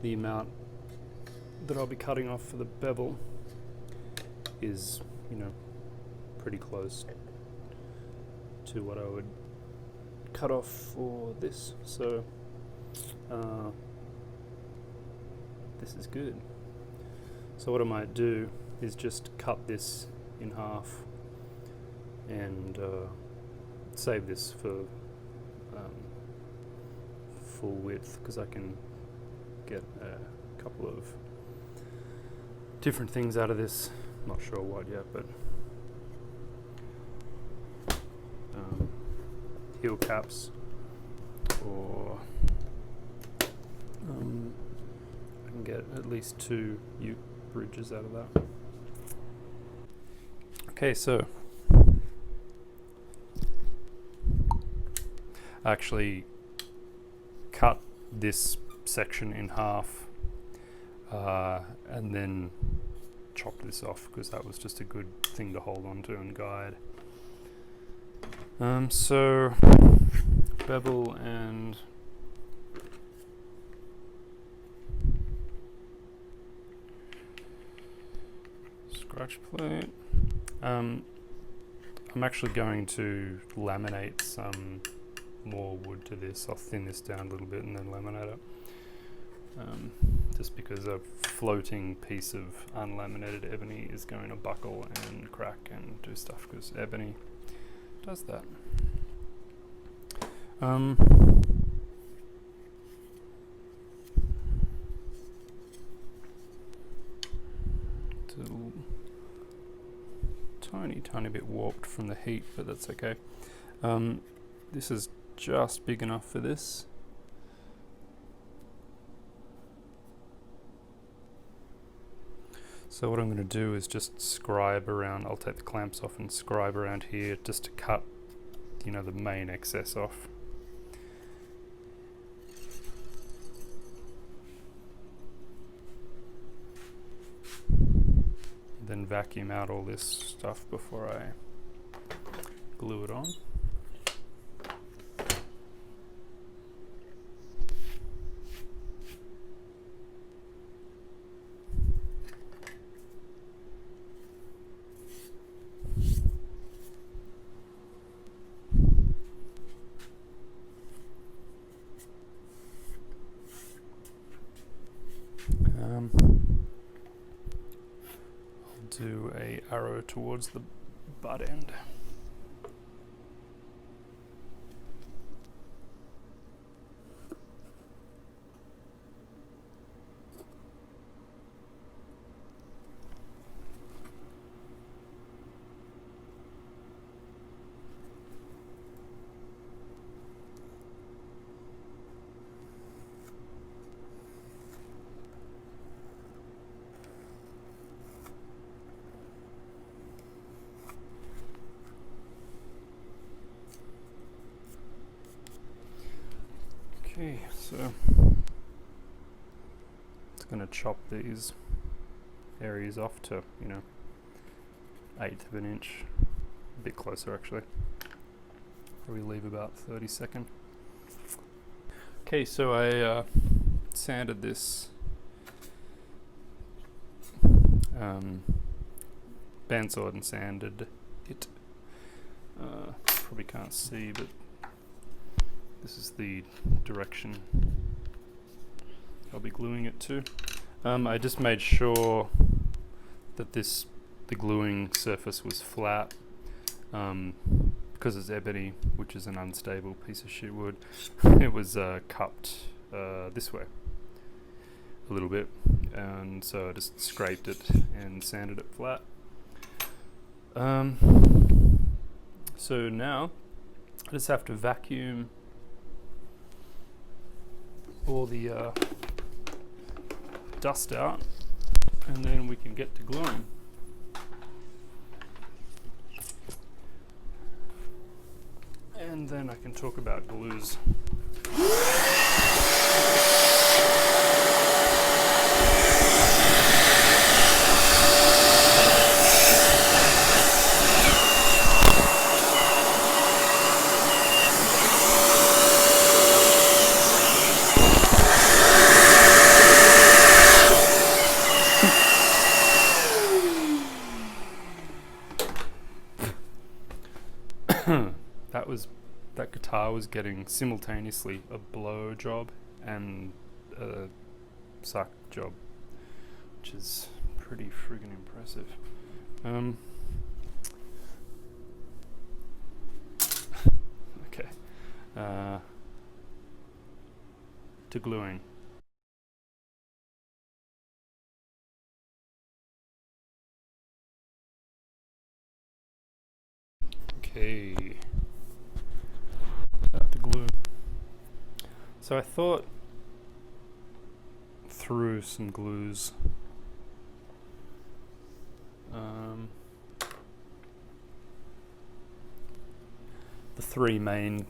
the amount that I'll be cutting off for the bevel is, pretty close to what I would cut off for this. So this is good. So what I might do is just cut this in half and save this for full width, because I can get a couple of different things out of this. I'm not sure what yet, but heel caps, or I can get at least 2 uke bridges out of that. Okay, so I actually cut this section in half and then chopped this off, because that was just a good thing to hold on to and guide. So bevel and scratch plate. I'm actually going to laminate some more wood to this. I'll thin this down a little bit and then laminate it, just because a floating piece of unlaminated ebony is going to buckle and crack and do stuff, because ebony does that. tiny bit warped from the heat, but that's okay. This is just big enough for this. So what I'm going to do is just scribe around. I'll take the clamps off and scribe around here just to cut, you know, the main excess off. Then vacuum out all this stuff before I glue it on. Do a arrow towards the butt end. Okay, so it's going to chop these areas off to, you know, 1/8 of an inch, a bit closer actually. Probably leave about 30 seconds. Okay, so I sanded this bandsawed and sanded it. Probably can't see, but this is the direction I'll be gluing it to. I just made sure that the gluing surface was flat, because it's ebony, which is an unstable piece of shit wood. It was cupped this way a little bit, and so I just scraped it and sanded it flat. So now I just have to vacuum all the dust out, and then we can get to gluing. And then I can talk about glues. That guitar was getting simultaneously a blow job and a suck job, which is pretty friggin' impressive. Okay, to gluing. Okay. To glue. So I thought through some glues. The three main,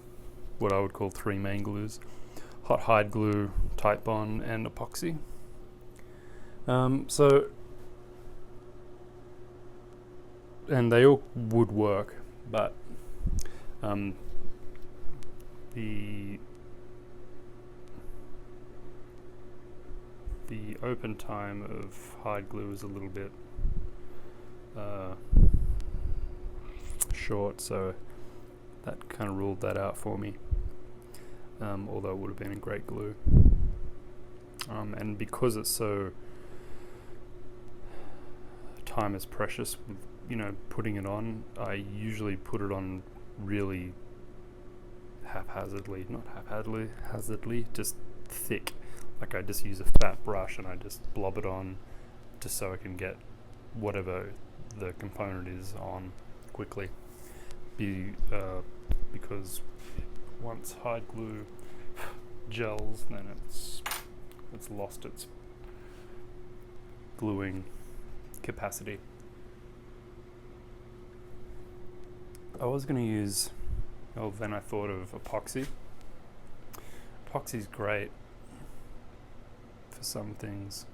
what I would call three main glues: hot hide glue, tight bond, and epoxy. And they all would work, but the open time of hide glue is a little bit short, so that kind of ruled that out for me, although it would have been a great glue. And because it's so time is precious with, you know, putting it on, I usually put it on really haphazardly, not haphazardly, just thick. Like I just use a fat brush and I just blob it on just so I can get whatever the component is on quickly, because once hide glue gels, then it's lost its gluing capacity. I was going to use, then I thought of epoxy. Epoxy's great for some things,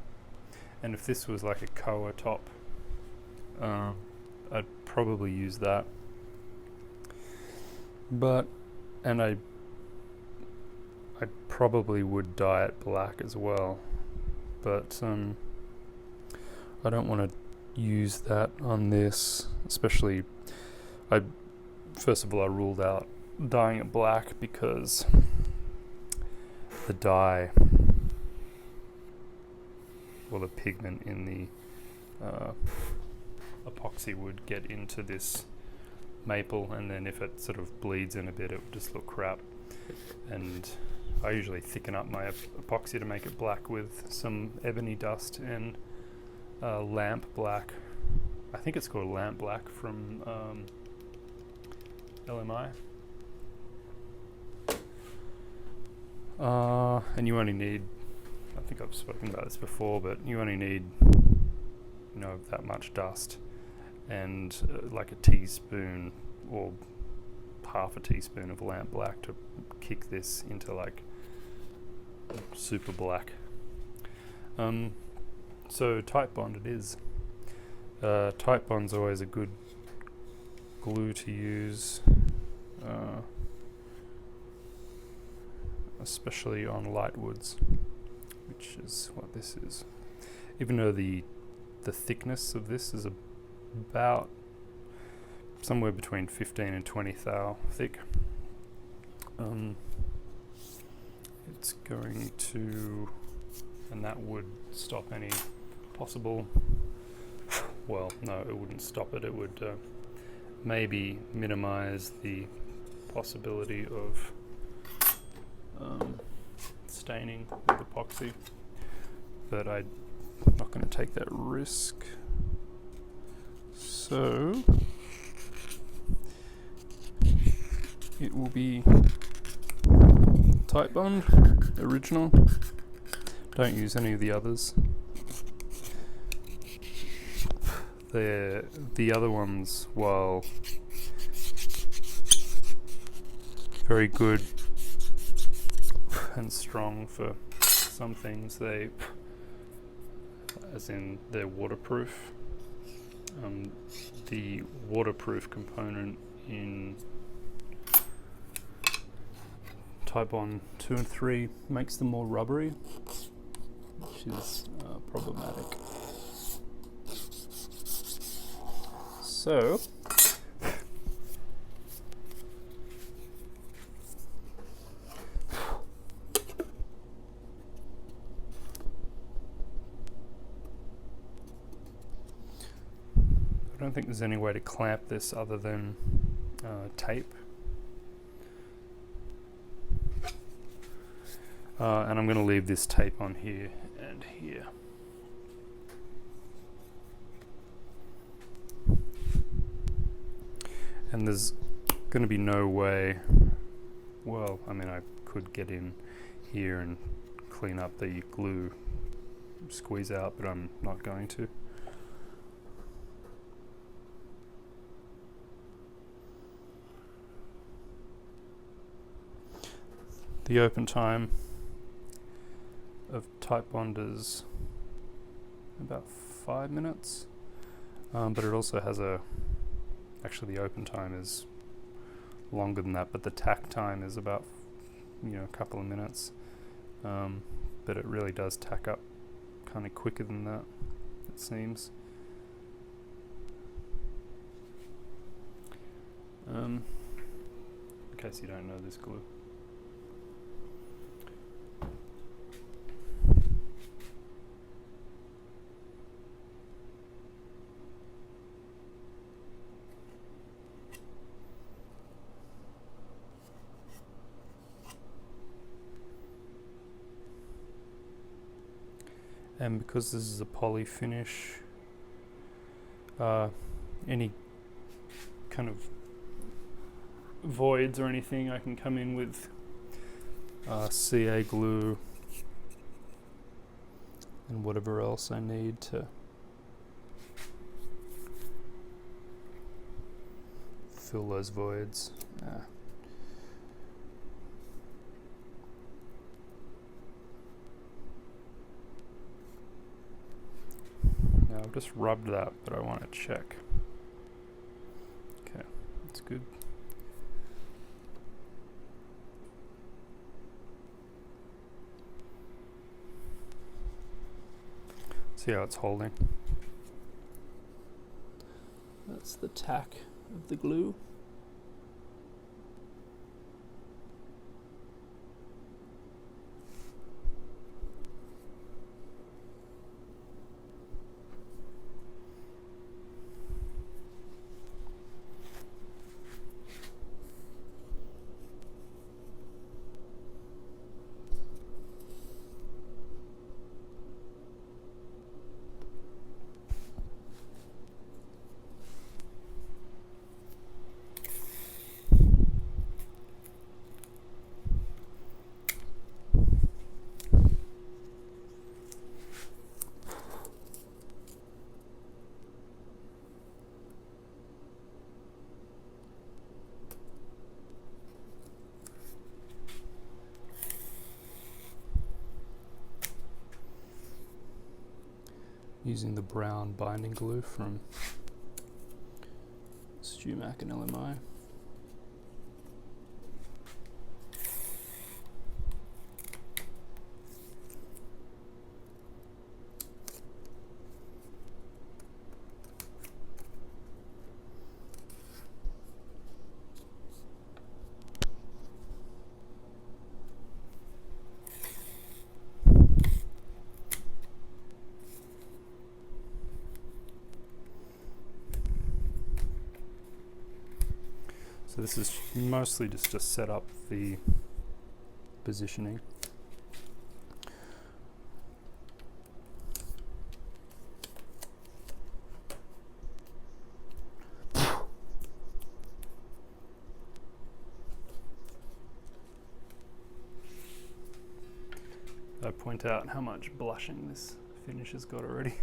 and if this was like a Koa top, I'd probably use that. And I probably would dye it black as well, but I don't want to use that on this, especially. First of all, I ruled out dyeing it black because the dye, or the pigment in the epoxy would get into this maple, and then if it sort of bleeds in a bit, it would just look crap. And I usually thicken up my epoxy to make it black with some ebony dust and lamp black. I think it's called lamp black from LMI. And you only need, I think I've spoken about this before, but you only need, that much dust and like a teaspoon or half a teaspoon of lamp black to kick this into like super black. So tight bond it is. Tight bond's always a good glue to use, especially on light woods, which is what this is. Even though the thickness of this is about somewhere between 15 and 20 thou thick, it's going to, and that would stop any possible, well, no, it wouldn't stop it. It would maybe minimize the possibility of staining with epoxy, but I'm not going to take that risk. So it will be tight bond, original. Don't use any of the others. The other ones, while very good and strong for some things, as in they're waterproof. The waterproof component in Type Bond 2 and 3 makes them more rubbery, which is problematic. So I don't think there's any way to clamp this other than tape. And I'm going to leave this tape on here and here. And there's going to be no way, well, I mean, I could get in here and clean up the glue squeeze out, but I'm not going to. The open time of Type Bond is about 5 minutes, but it also has actually the open time is longer than that, but the tack time is about a couple of minutes, but it really does tack up kind of quicker than that, it seems. In case you don't know this glue. And because this is a poly finish, any kind of voids or anything, I can come in with CA glue and whatever else I need to fill those voids. Now I've just rubbed that, but I want to check. Okay, that's good. See how it's holding? That's the tack of the glue. Using the brown binding glue from StewMac and LMI. So this is mostly just to set up the positioning. I point out how much blushing this finish has got already.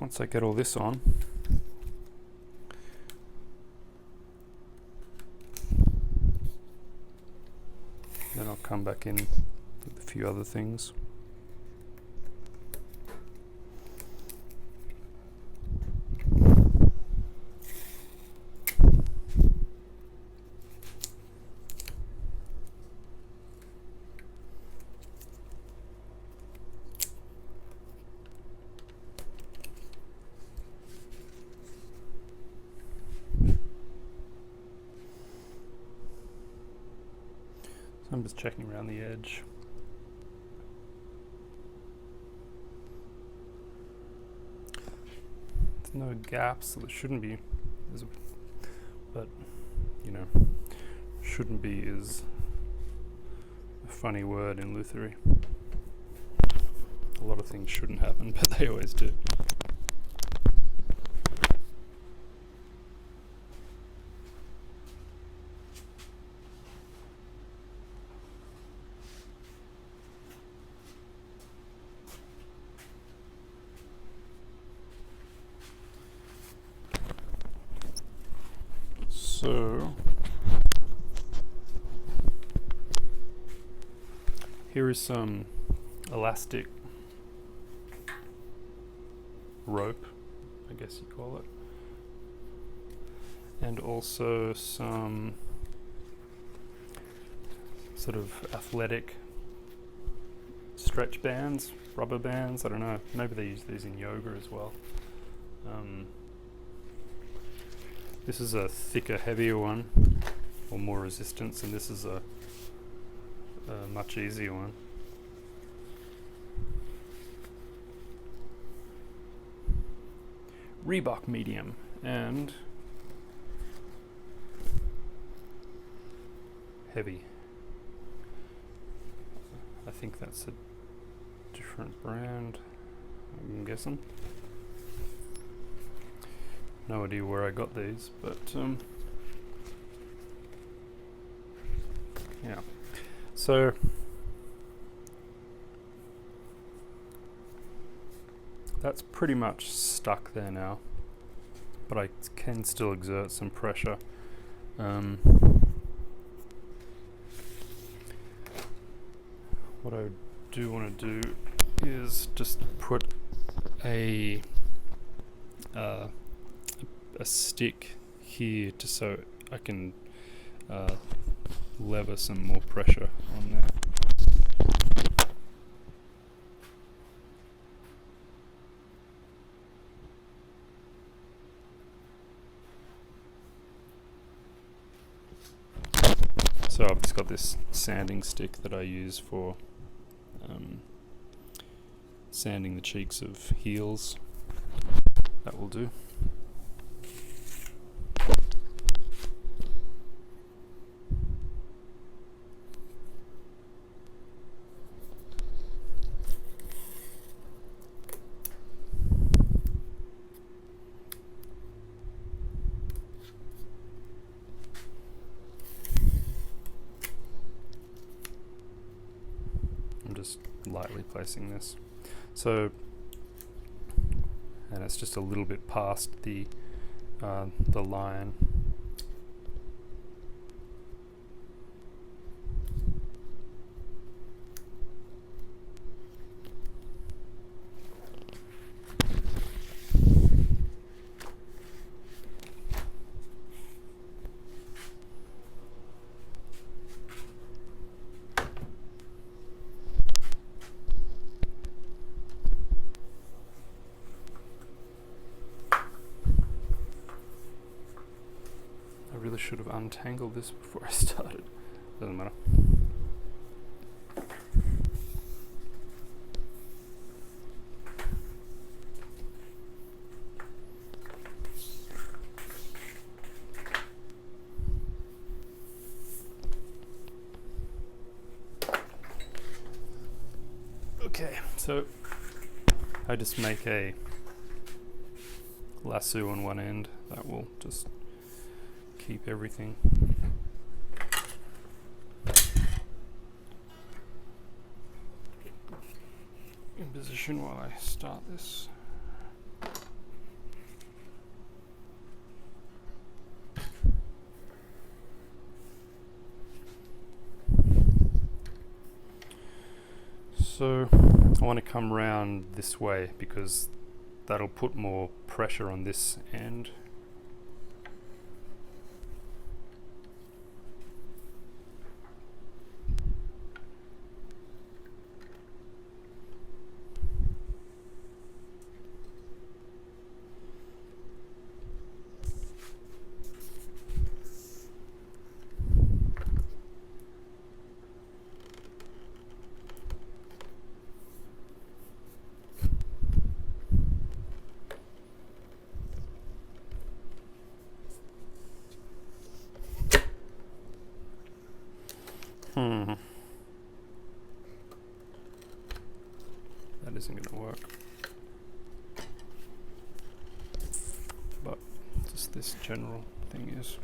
Once I get all this on, then I'll come back in with a few other things. I'm just checking around the edge. There's no gaps, so there shouldn't be. But, you know, shouldn't be is a funny word in Luthiery. A lot of things shouldn't happen, but they always do. So here is some elastic rope, I guess you call it, and also some sort of athletic stretch bands, rubber bands, I don't know, maybe they use these in yoga as well. This is a thicker, heavier one, or more resistance, and this is a much easier one. Reebok medium, and heavy. I think that's a different brand, I'm guessing. No idea where I got these, but yeah. So that's pretty much stuck there now, but I can still exert some pressure. What I do want to do is just put a stick here to so I can lever some more pressure on there. So I've just got this sanding stick that I use for sanding the cheeks of heels. That will do. I'm just lightly placing this. So, and it's just a little bit past the line. I really should have untangled this before I started. Doesn't matter. Okay, so I just make a lasso on one end that will just keep everything in position while I start this. So I want to come round this way because that'll put more pressure on this end. That isn't going to work. But just this general thing is.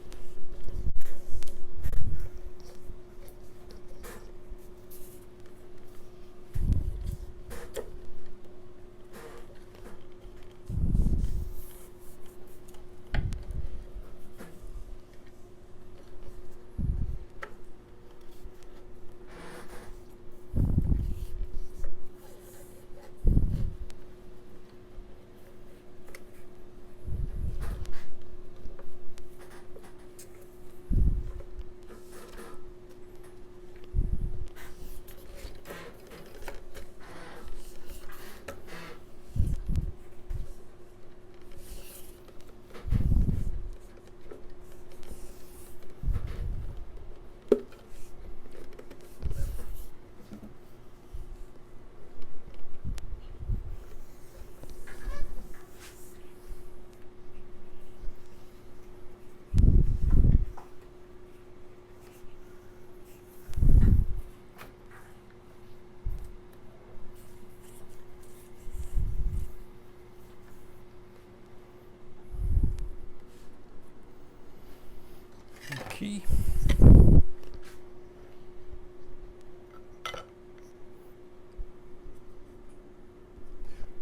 key.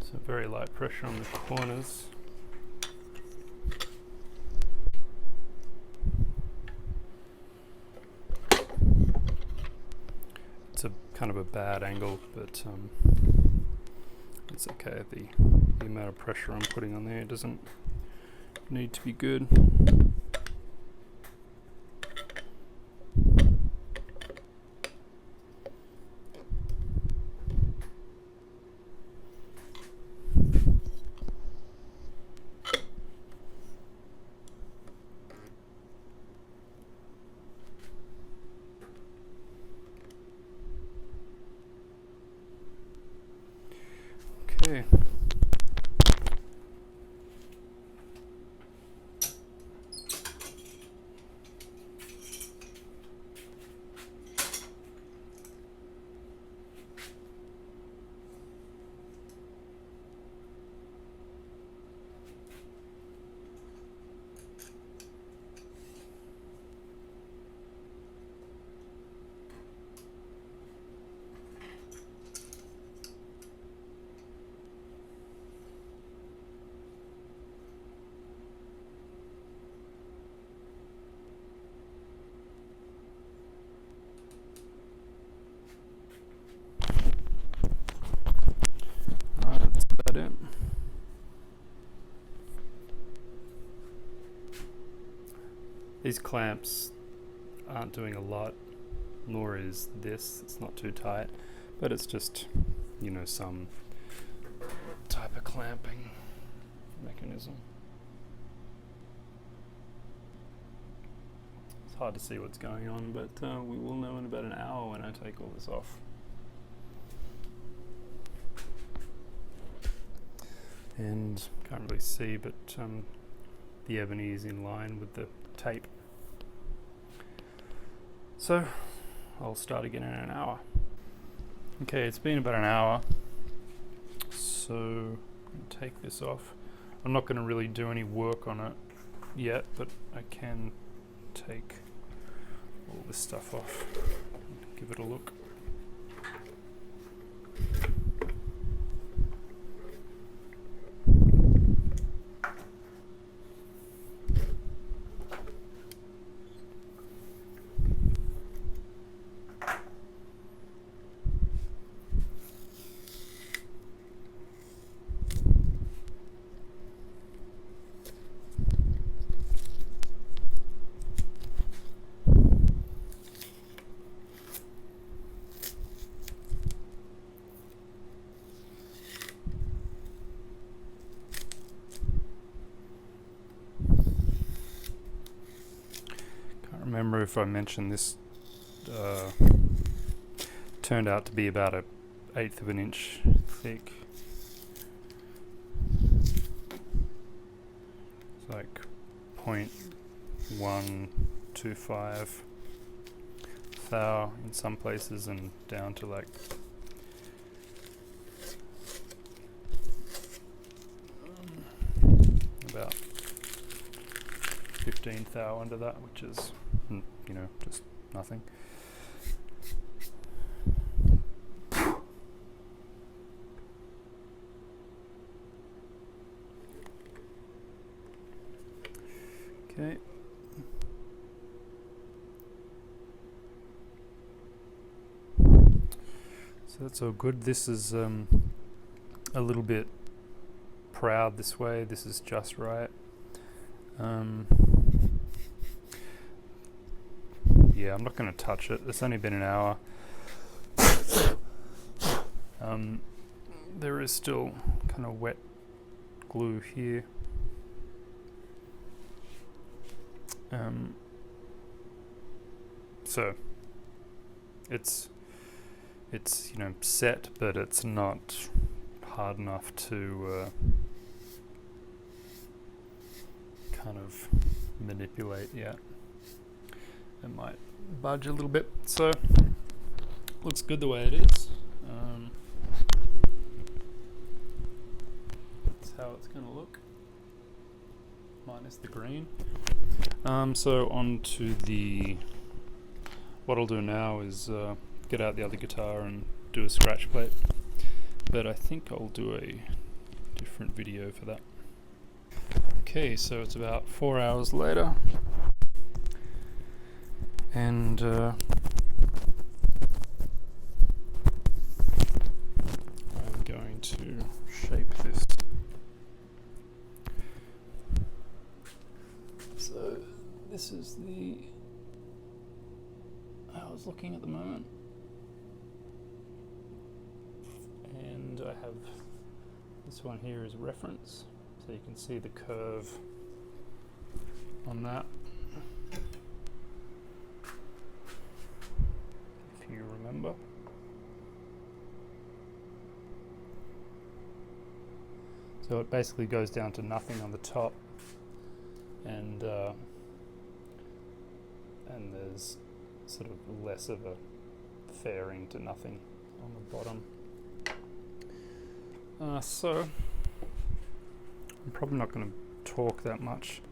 So very light pressure on the corners. It's a kind of a bad angle, but it's okay. The amount of pressure I'm putting on there doesn't need to be good. Okay. That's about it. These clamps aren't doing a lot, nor is this. It's not too tight, but it's just, you know, some type of clamping mechanism. It's hard to see what's going on, but we will know in about an hour when I take all this off. And can't really see, but the ebony is in line with the tape. So I'll start again in an hour. Okay, it's been about an hour, so I'm going to take this off. I'm not going to really do any work on it yet, but I can take all this stuff off and give it a look. Remember if I mentioned this turned out to be about 1/8 of an inch thick. It's like 0.125 thou in some places, and down to like about 15 thou under that, which is, you know, just nothing. Okay. So that's all good. This is a little bit proud this way. This is just right. Yeah, I'm not going to touch it. It's only been an hour. There is still kind of wet glue here. So it's you know, set, but it's not hard enough to kind of manipulate yet. It might budge a little bit, so looks good the way it is. That's how it's going to look. minus the green. So on to what I'll do now is get out the other guitar and do a scratch plate, but I think I'll do a different video for that. Okay, so it's about 4 hours later, and I'm going to shape this. So this is how it's looking at the moment, and I have this one here as a reference, so you can see the curve on that, if you remember. So it basically goes down to nothing on the top, and there's sort of less of a fairing to nothing on the bottom. So I'm probably not going to talk that much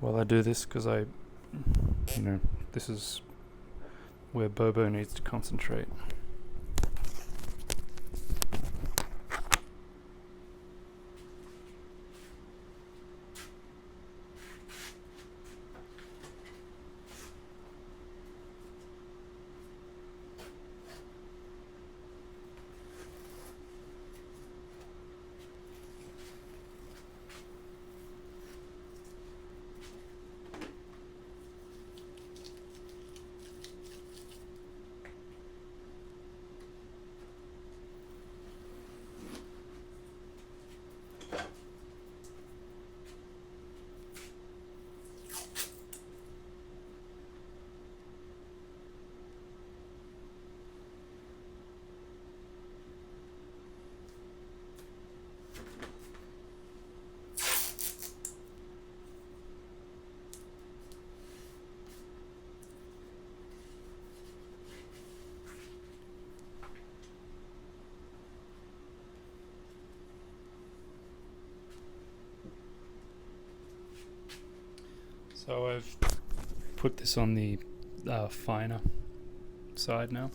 while I do this, because this is where Beau needs to concentrate. So I've put this on the finer side now.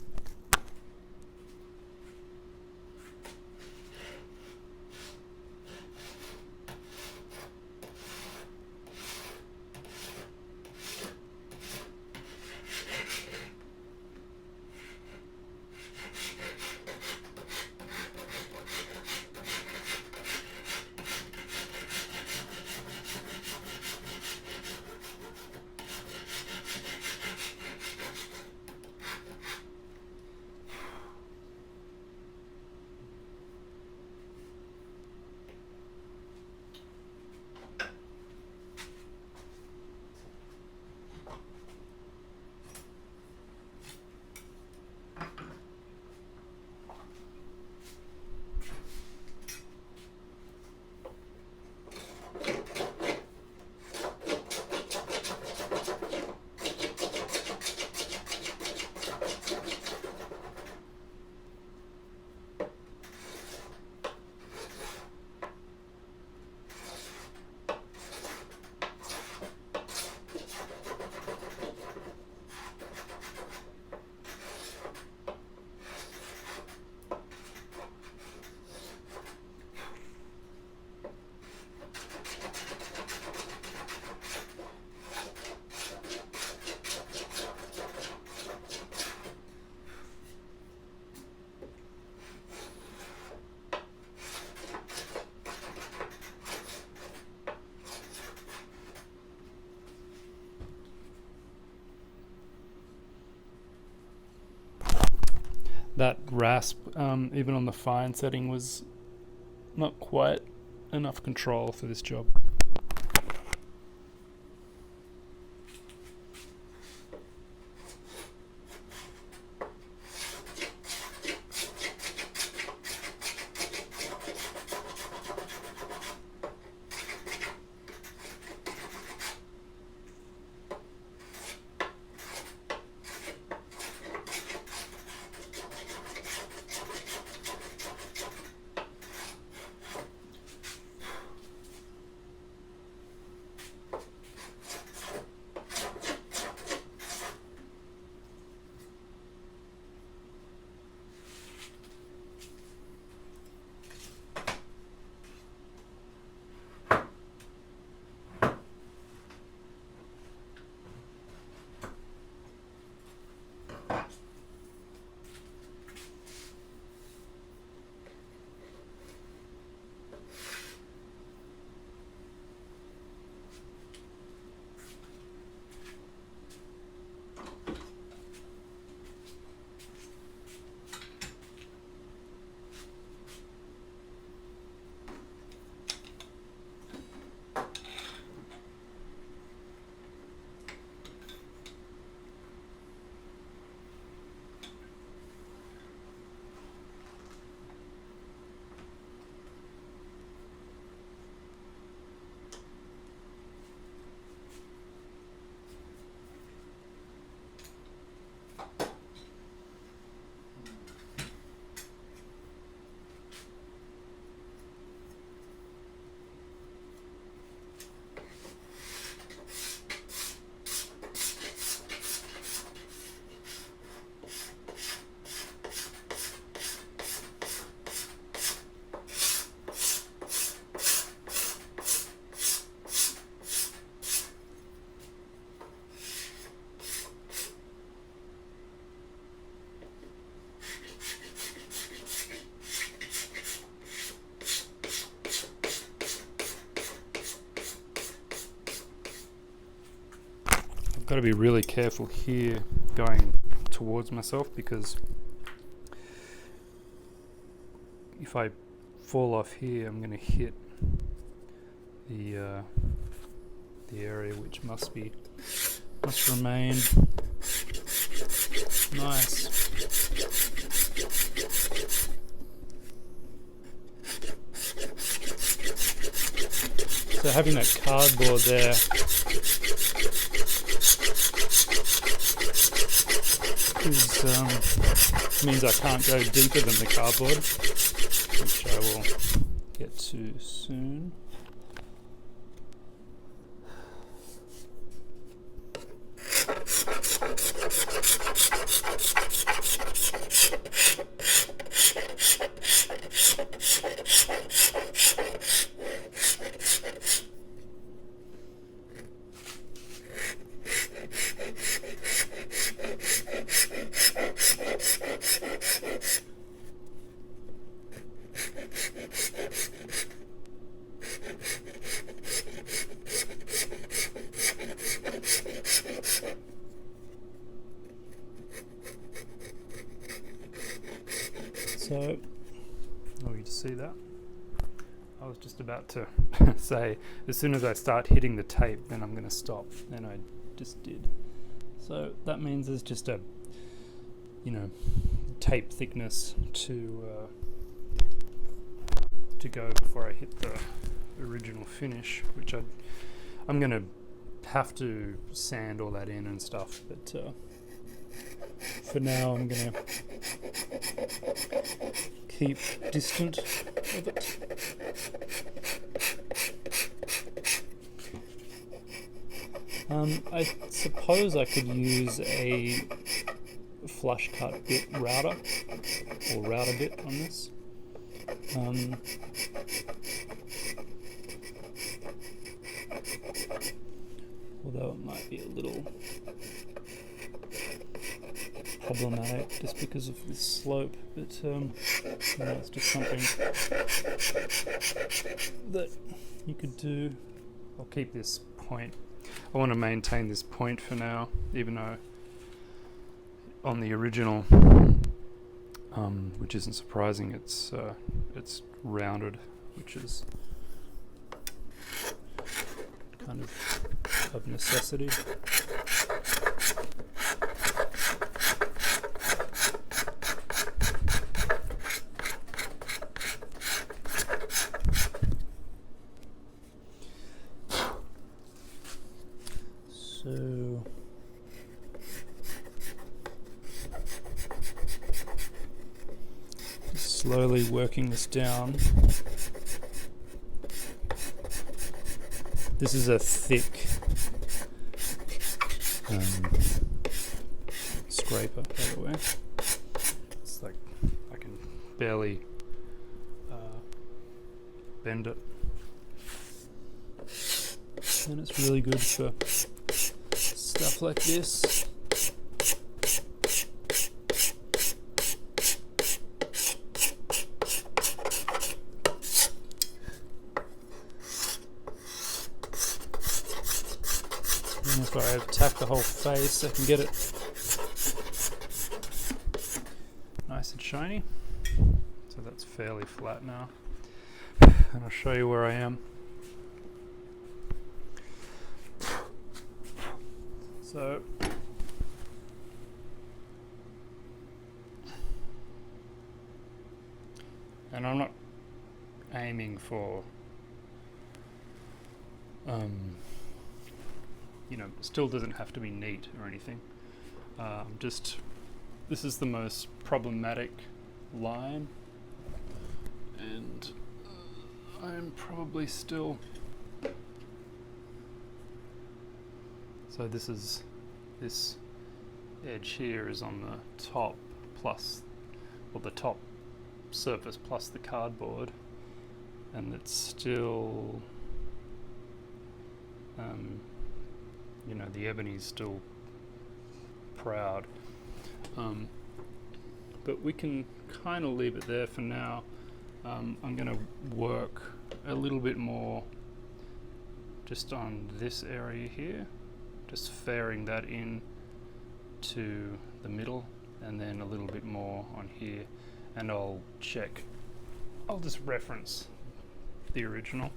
That rasp, even on the fine setting, was not quite enough control for this job. I've got to be really careful here going towards myself, because if I fall off here, I'm going to hit the area which must remain nice. So having that cardboard there means I can't go deeper than the cardboard, which I will get to soon. So, oh, you just see that? I was just about to say, as soon as I start hitting the tape, then I'm going to stop, and I just did. So that means there's just a, tape thickness to go before I hit the original finish, which I'm going to have to sand all that in and stuff, but for now I'm going to keep distant of it. I suppose I could use a flush cut bit router or router bit on this. Although it might be a little problematic just because of this slope, but it's just something that you could do. I'll keep this point. I want to maintain this point for now, even though on the original, which isn't surprising, it's rounded, which is kind of necessity. So slowly working this down. This is a thick scraper, by the way. It's like I can barely bend it, and it's really good for stuff like this. And if I attack the whole face, I can get it nice and shiny. So that's fairly flat now. And I'll show you where I am. So and I'm not aiming for still doesn't have to be neat or anything. Just this is the most problematic line, and I'm probably still, so this edge here is on the top plus, or the top surface plus the cardboard, and it's still the ebony's still proud, but we can kind of leave it there for now. I'm going to work a little bit more just on this area here, just fairing that in to the middle, and then a little bit more on here, and I'll just reference the original.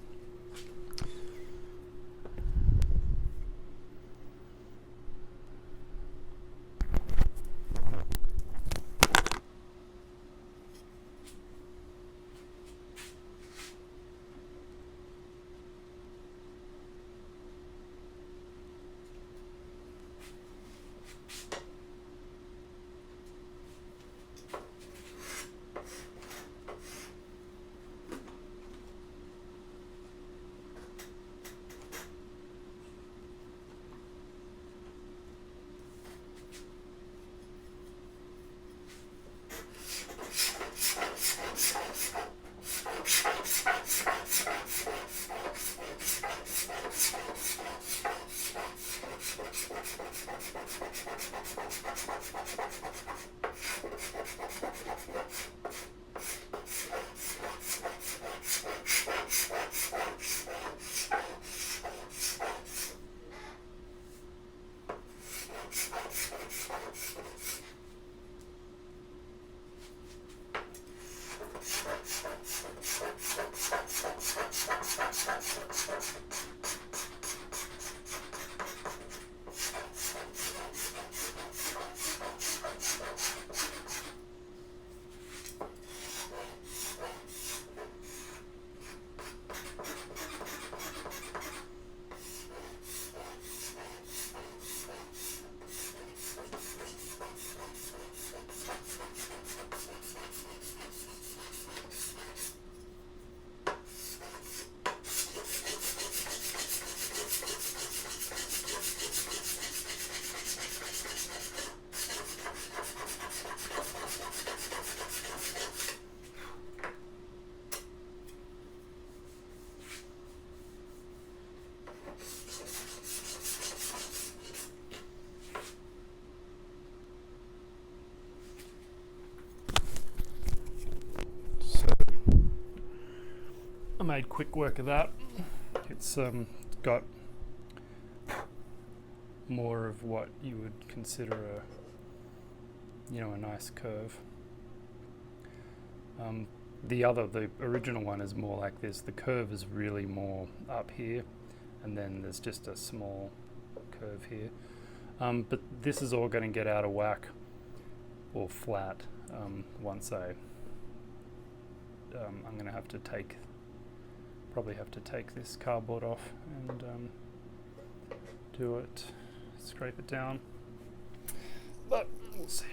I made quick work of that. It's got more of what you would consider a nice curve. The original one is more like this. The curve is really more up here, and then there's just a small curve here. But this is all going to get out of whack or flat once I'm going to have to probably have to take this cardboard off and scrape it down, but we'll see.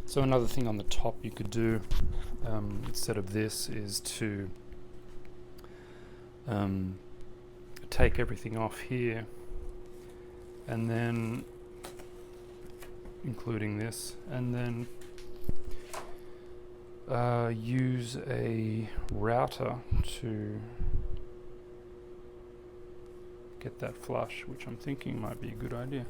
So another thing on the top you could do instead of this is to take everything off here, and then including this, and then use a router to get that flush, which I'm thinking might be a good idea.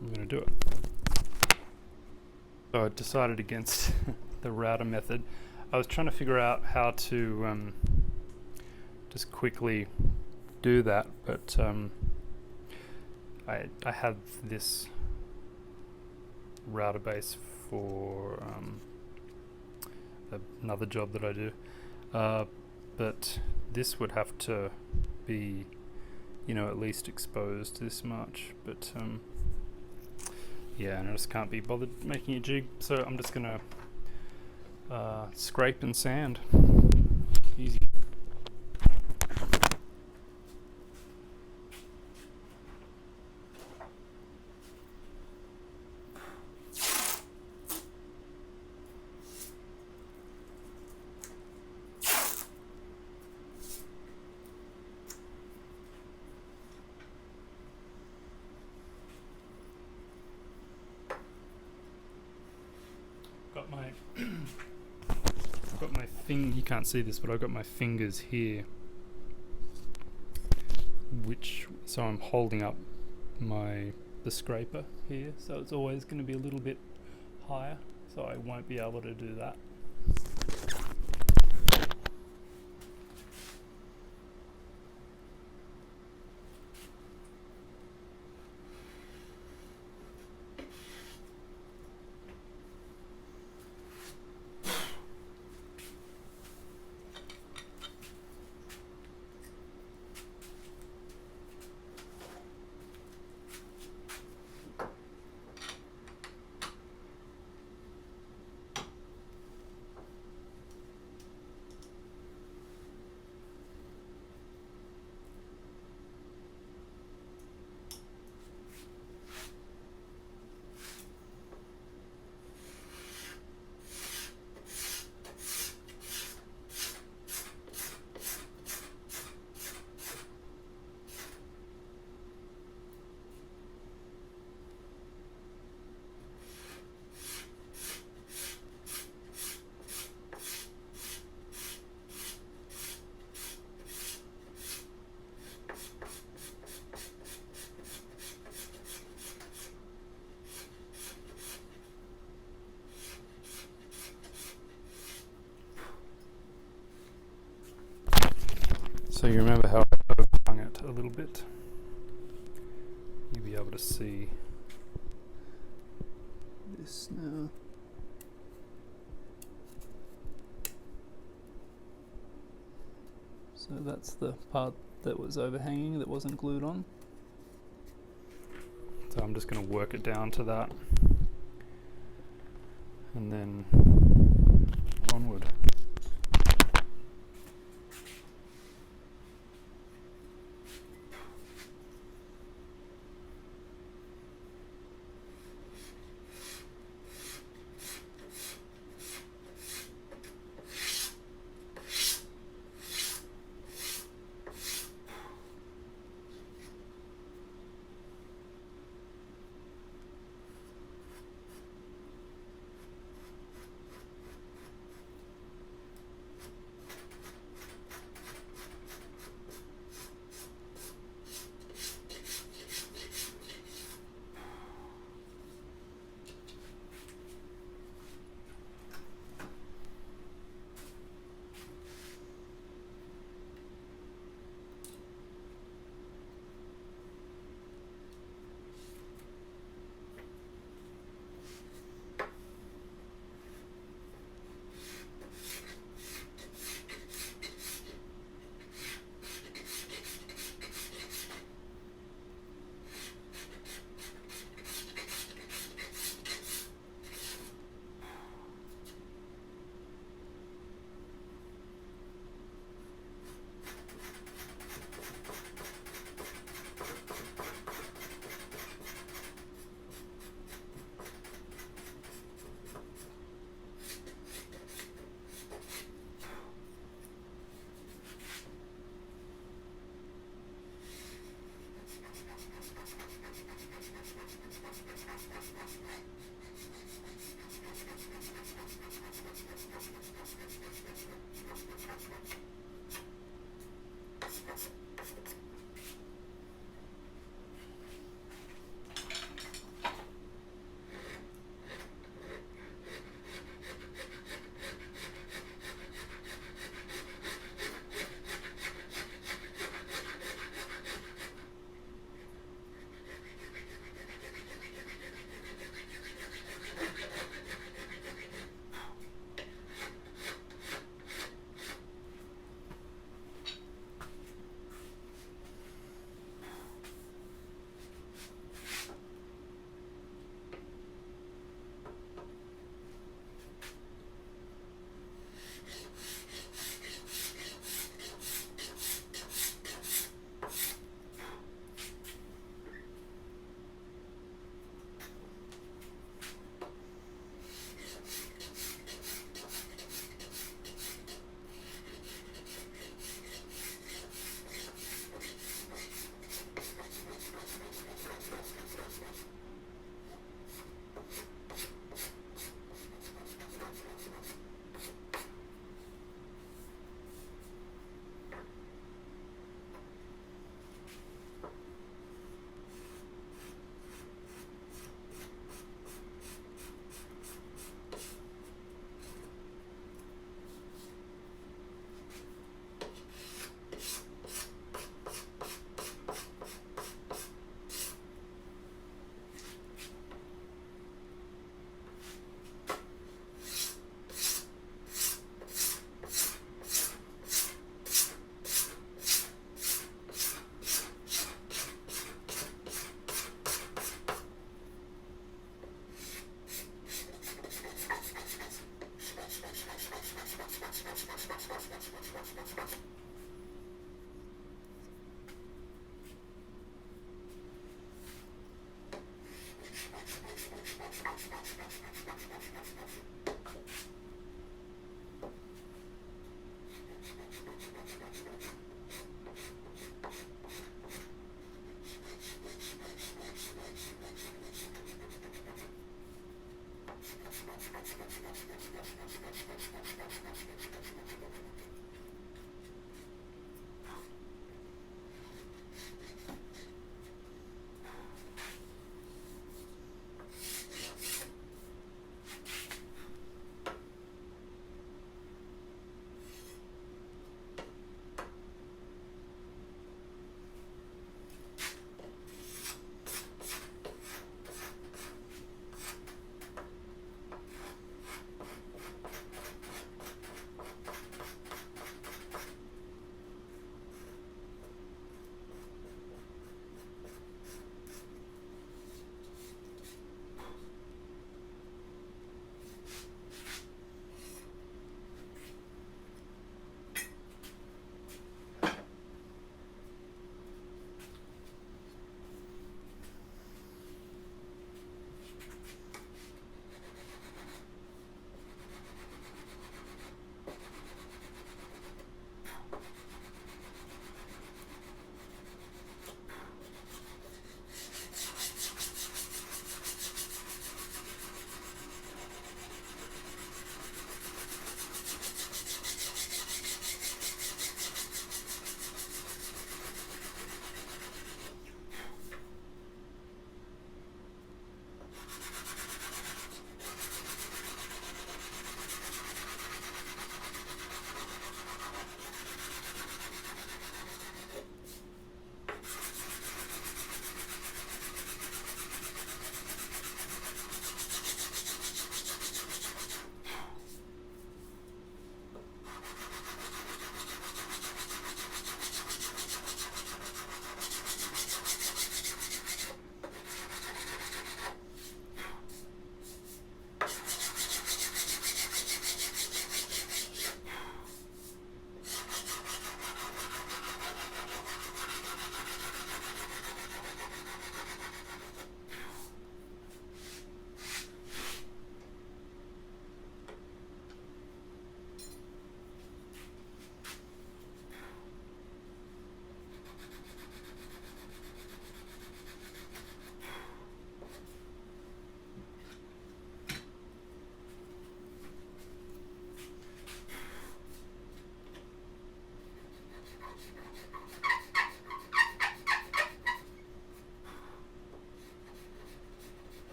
I'm going to do it. So I decided against the router method. I was trying to figure out how to just quickly do that, but I have this router base for another job that I do, but this would have to be, you know, at least exposed this much, but yeah, and I just can't be bothered making a jig, so I'm just gonna scrape and sand. Easy. Got my you can't see this, but I've got my fingers here, so I'm holding up the scraper here, so it's always going to be a little bit higher, so I won't be able to do that. So you remember how I overhung it a little bit? You'll be able to see this now. So that's the part that was overhanging that wasn't glued on. So I'm just going to work it down to that, and then onward.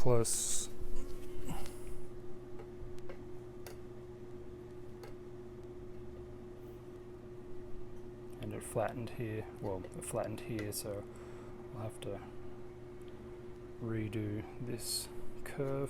close. And it flattened here, well, it flattened here, so I'll have to redo this curve.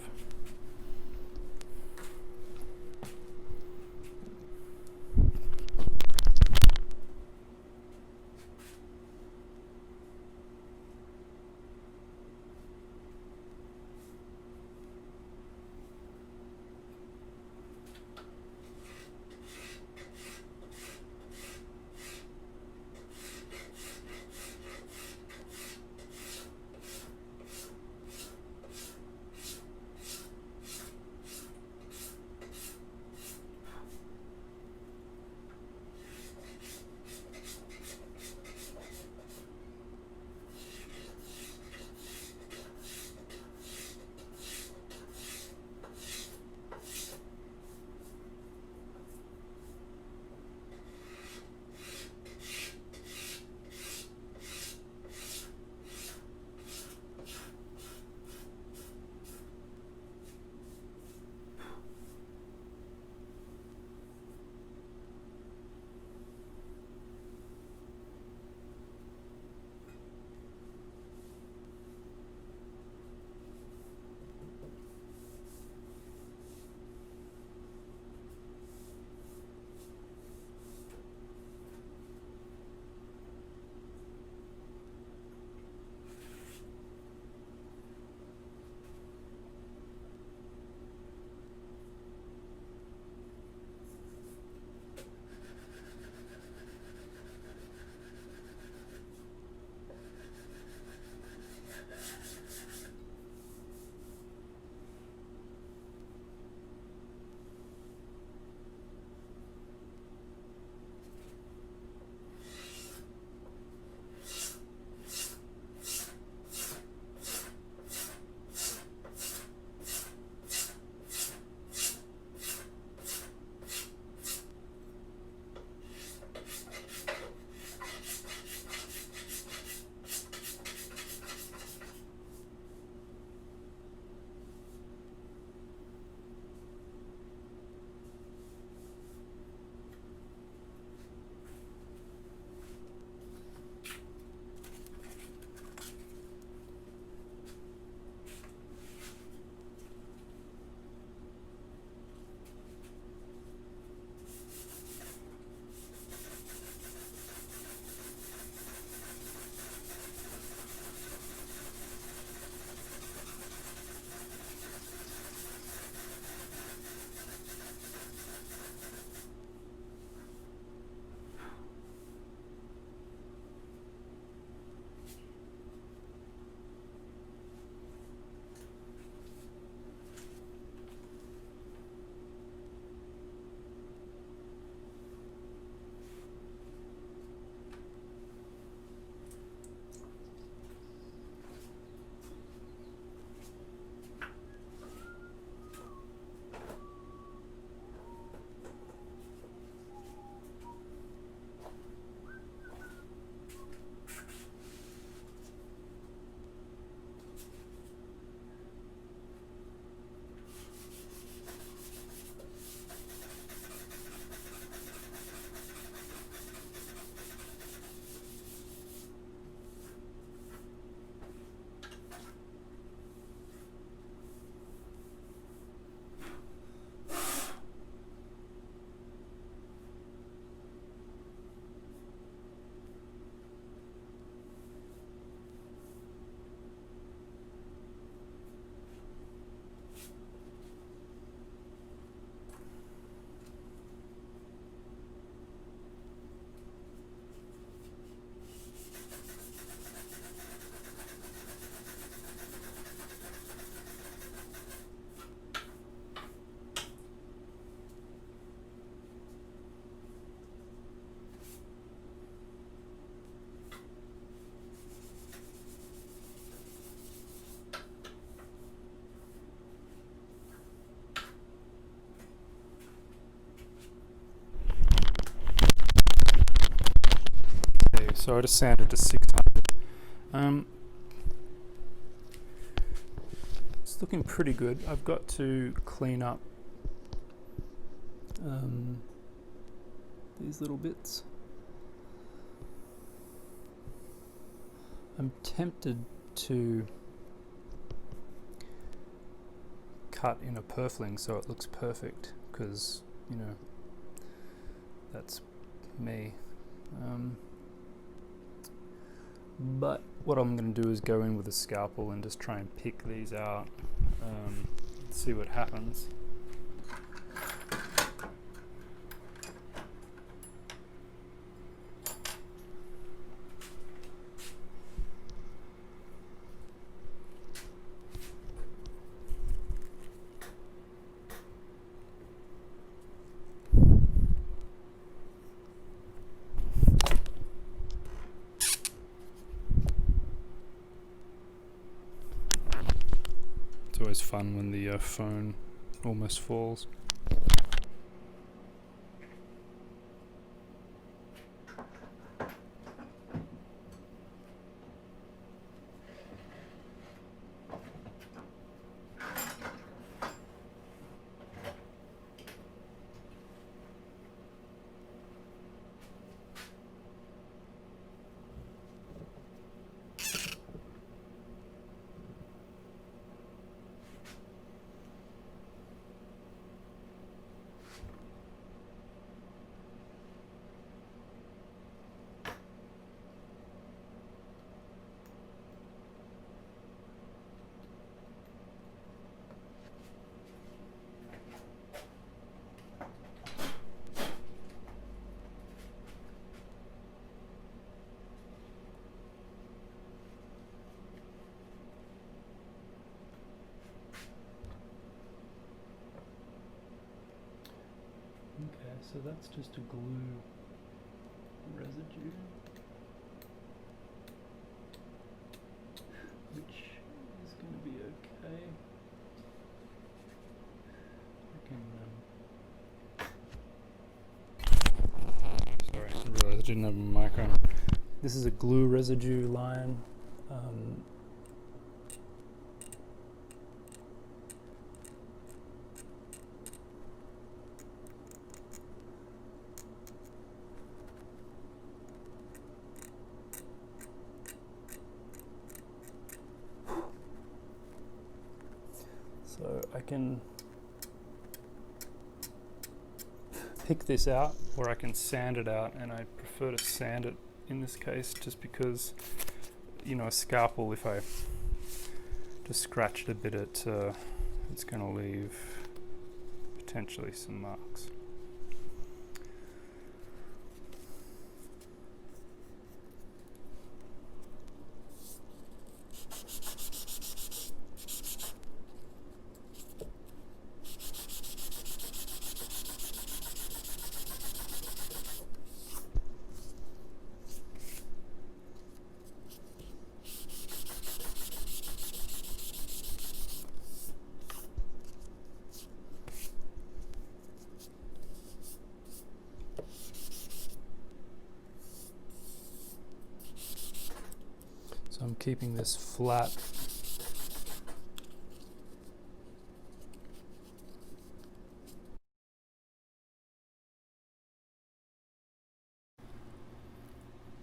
So I just sanded to 600. looking pretty good. I've got to clean up these little bits. I'm tempted to cut in a purfling so it looks perfect, because, you know, that's me. But what I'm going to do is go in with a scalpel and just try and pick these out, see what happens. It's always fun when the phone almost falls. Okay, so that's just a glue residue, which is going to be okay. Sorry, I realised I didn't have a mic on. This is a glue residue line. So I can pick this out, or I can sand it out, and I prefer to sand it in this case just because, you know, a scalpel, if I just scratch it a bit, it's going to leave potentially some marks. So I'm keeping this flat.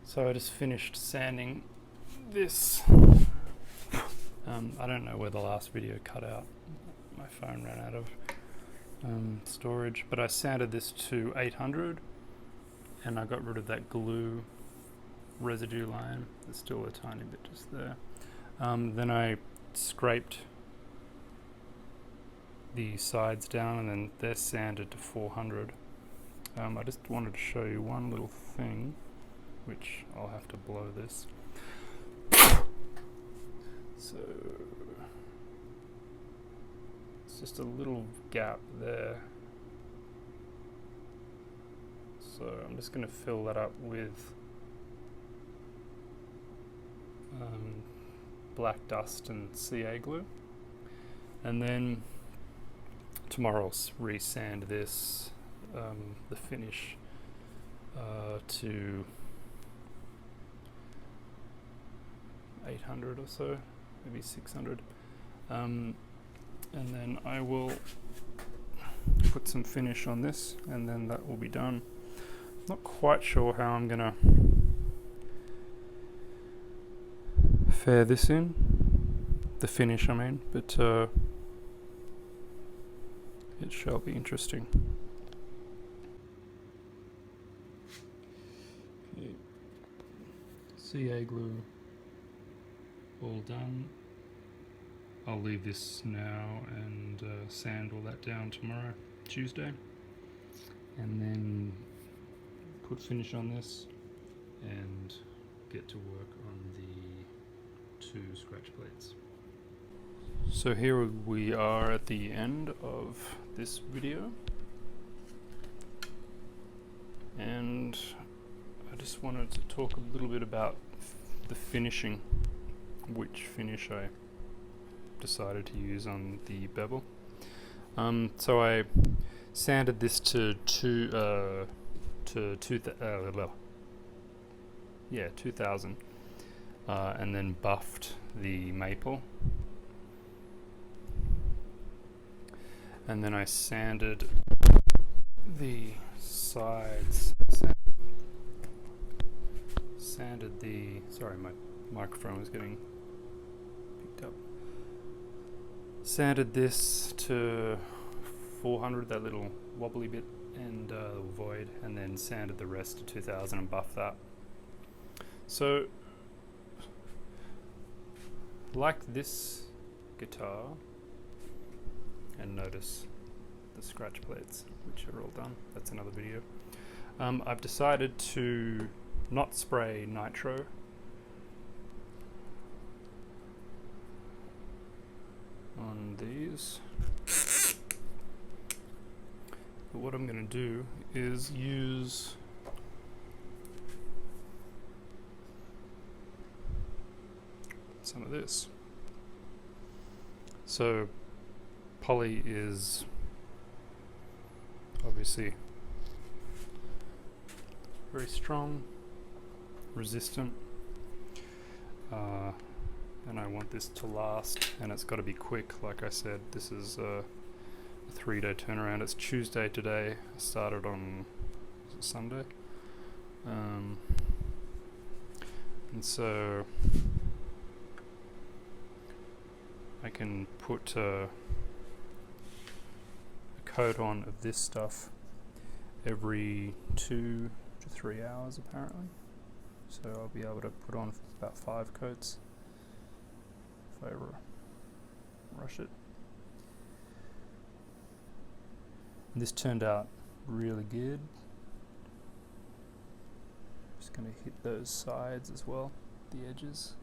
So I just finished sanding this. I don't know where the last video cut out. My phone ran out of storage, but I sanded this to 800 and I got rid of that glue residue line. There's still a tiny bit just there. Then I scraped the sides down, and then they're sanded to 400. I just wanted to show you one little thing, which I'll have to blow this. So it's just a little gap there. So I'm just going to fill that up with black dust and CA glue, and then tomorrow I'll re-sand this, the finish, to 800 or so, maybe 600. and then I will put some finish on this, and then that will be done. Not quite sure how I'm gonna fare this in, the finish I mean, but it shall be interesting. Okay. CA glue all done. I'll leave this now and sand all that down tomorrow, Tuesday, and then put finish on this and get to work on the 2 scratch plates. So here we are at the end of this video, and I just wanted to talk a little bit about the finishing, which finish I decided to use on the bevel. So I sanded this to 2000, and then buffed the maple, and then I sanded the sides. Sanded the, sorry, my microphone was getting picked up. Sanded this to 400, that little wobbly bit, and void, and then sanded the rest to 2000 and buffed that. So, like this guitar, and notice the scratch plates, which are all done. That's another video. I've decided to not spray nitro on these. But what I'm going to do is use some of this. So poly is obviously very strong, resistant, and I want this to last, and it's got to be quick. Like I said, this is a 3-day turnaround. It's Tuesday today. I started on Sunday, and so I can put a coat on of this stuff every 2 to 3 hours apparently. So I'll be able to put on about 5 coats if I rush it. And this turned out really good. Just going to hit those sides as well, the edges.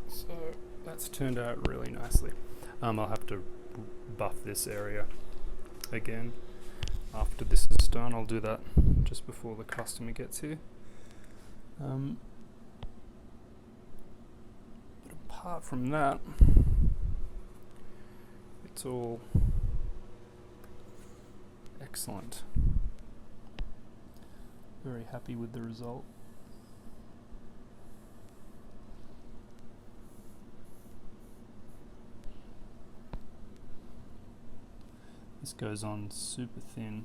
So that's turned out really nicely. I'll have to buff this area again after this is done. I'll do that just before the customer gets here. But apart from that, it's all excellent. Very happy with the result. This goes on super thin.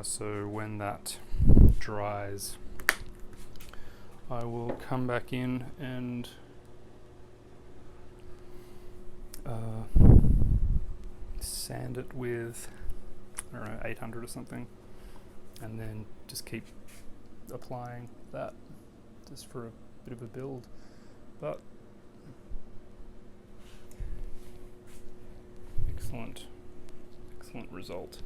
So when that dries, I will come back in and sand it with, I don't know, 800 or something, and then just keep applying that just for a bit of a build. But excellent result.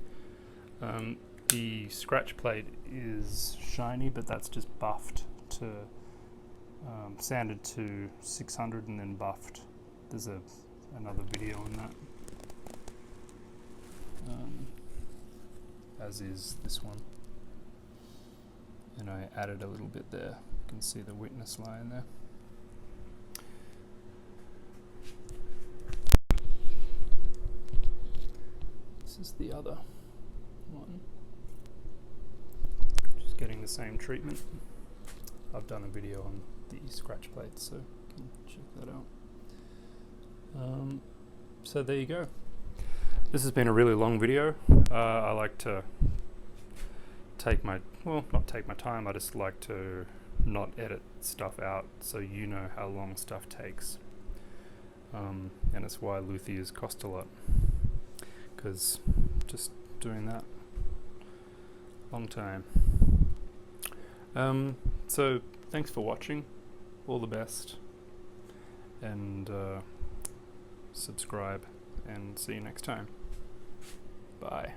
The scratch plate is shiny, but that's just buffed to sanded to 600 and then buffed. There's another video on that, as is this one. And I added a little bit there. You can see the witness line there. This is the other one. Just getting the same treatment. I've done a video on the scratch plates, so you can check that out. So there you go. This has been a really long video. I like to not take my time, I just like to not edit stuff out so you know how long stuff takes. And it's why Luthiers cost a lot, because just doing that, long time. So thanks for watching, all the best, and subscribe, and see you next time. Bye.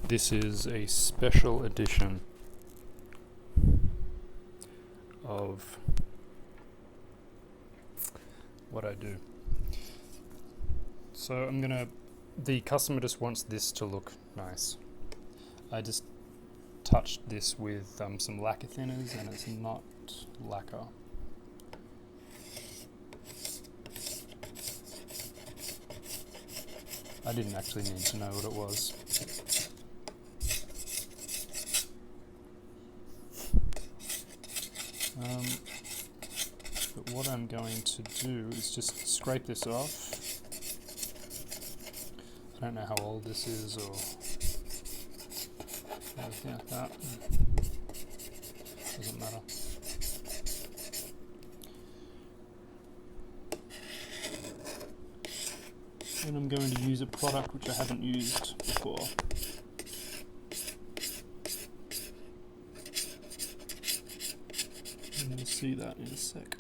This is a special edition of what I do. So the customer just wants this to look nice. I just touched this with some lacquer thinners, and it's not lacquer. I didn't actually need to know what it was. But what I'm going to do is just scrape this off. I don't know how old this is or anything like that. Doesn't matter. And I'm going to use a product which I haven't used before. And you'll see that in a sec.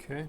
Okay.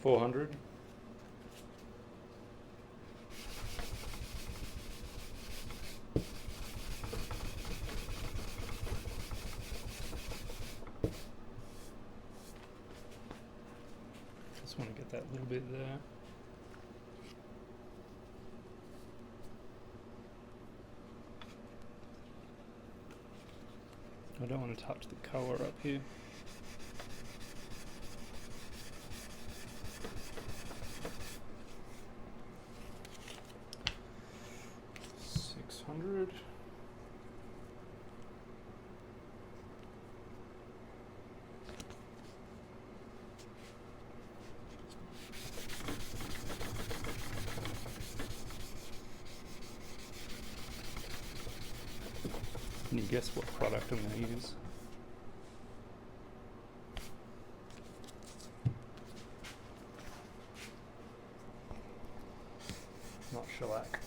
$400. Just want to get that little bit there. I don't want to touch the color up here. guess what product I'm going to use. Not shellac.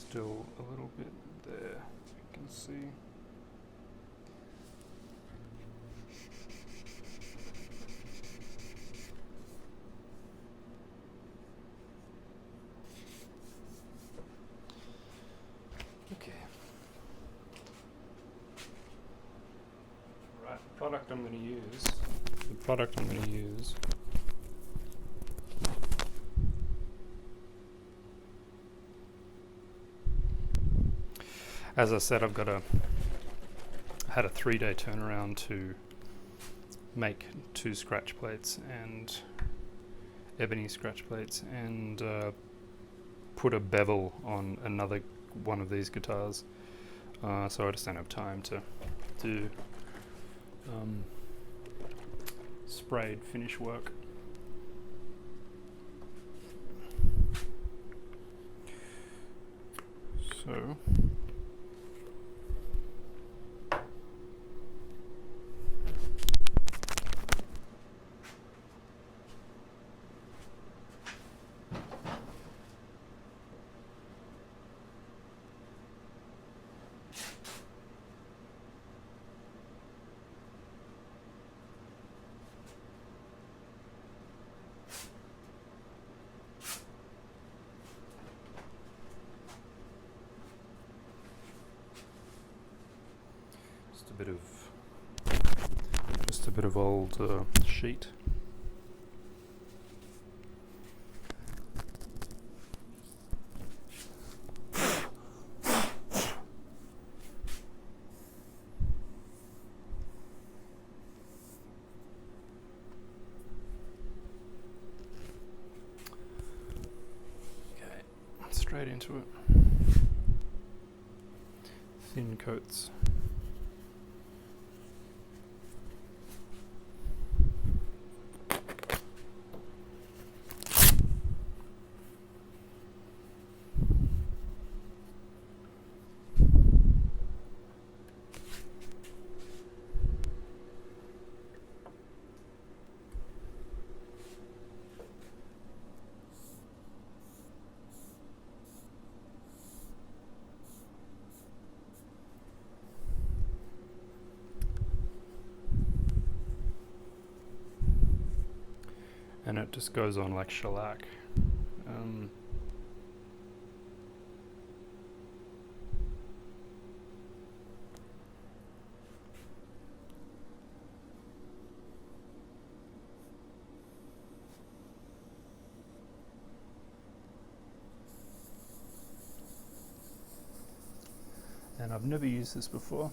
Still a little bit there, you can see. Okay. Right, the product I'm going to use. As I said, I had a 3-day turnaround to make 2 scratch plates and ebony scratch plates and put a bevel on another one of these guitars. So I just don't have time to do sprayed finish work. So just a bit of old sheet. Okay, straight into it. Thin coats. And it just goes on like shellac. And I've never used this before.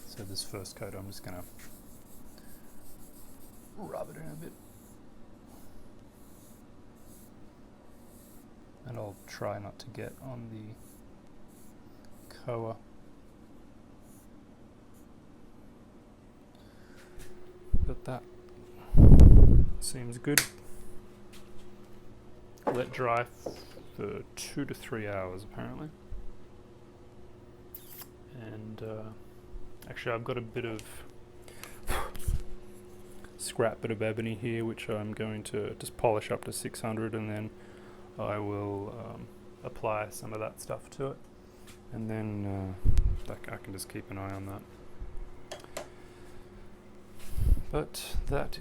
So this first coat, I'm just going to rub it in a bit. And I'll try not to get on the Koa. But that seems good. Let dry for 2 to 3 hours apparently. And actually I've got a bit of scrap bit of ebony here which I'm going to just polish up to 600, and then I will apply some of that stuff to it, and then I can just keep an eye on that. But that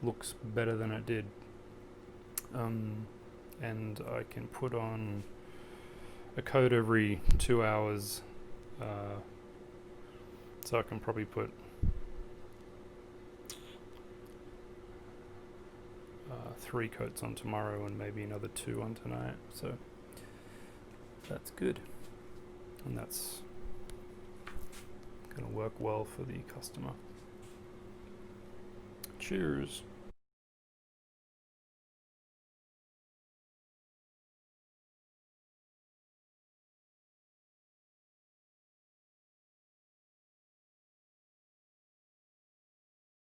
looks better than it did, and I can put on a coat every 2 hours, so I can probably put 3 coats on tomorrow and maybe another 2 on tonight, so that's good, and that's going to work well for the customer. Cheers.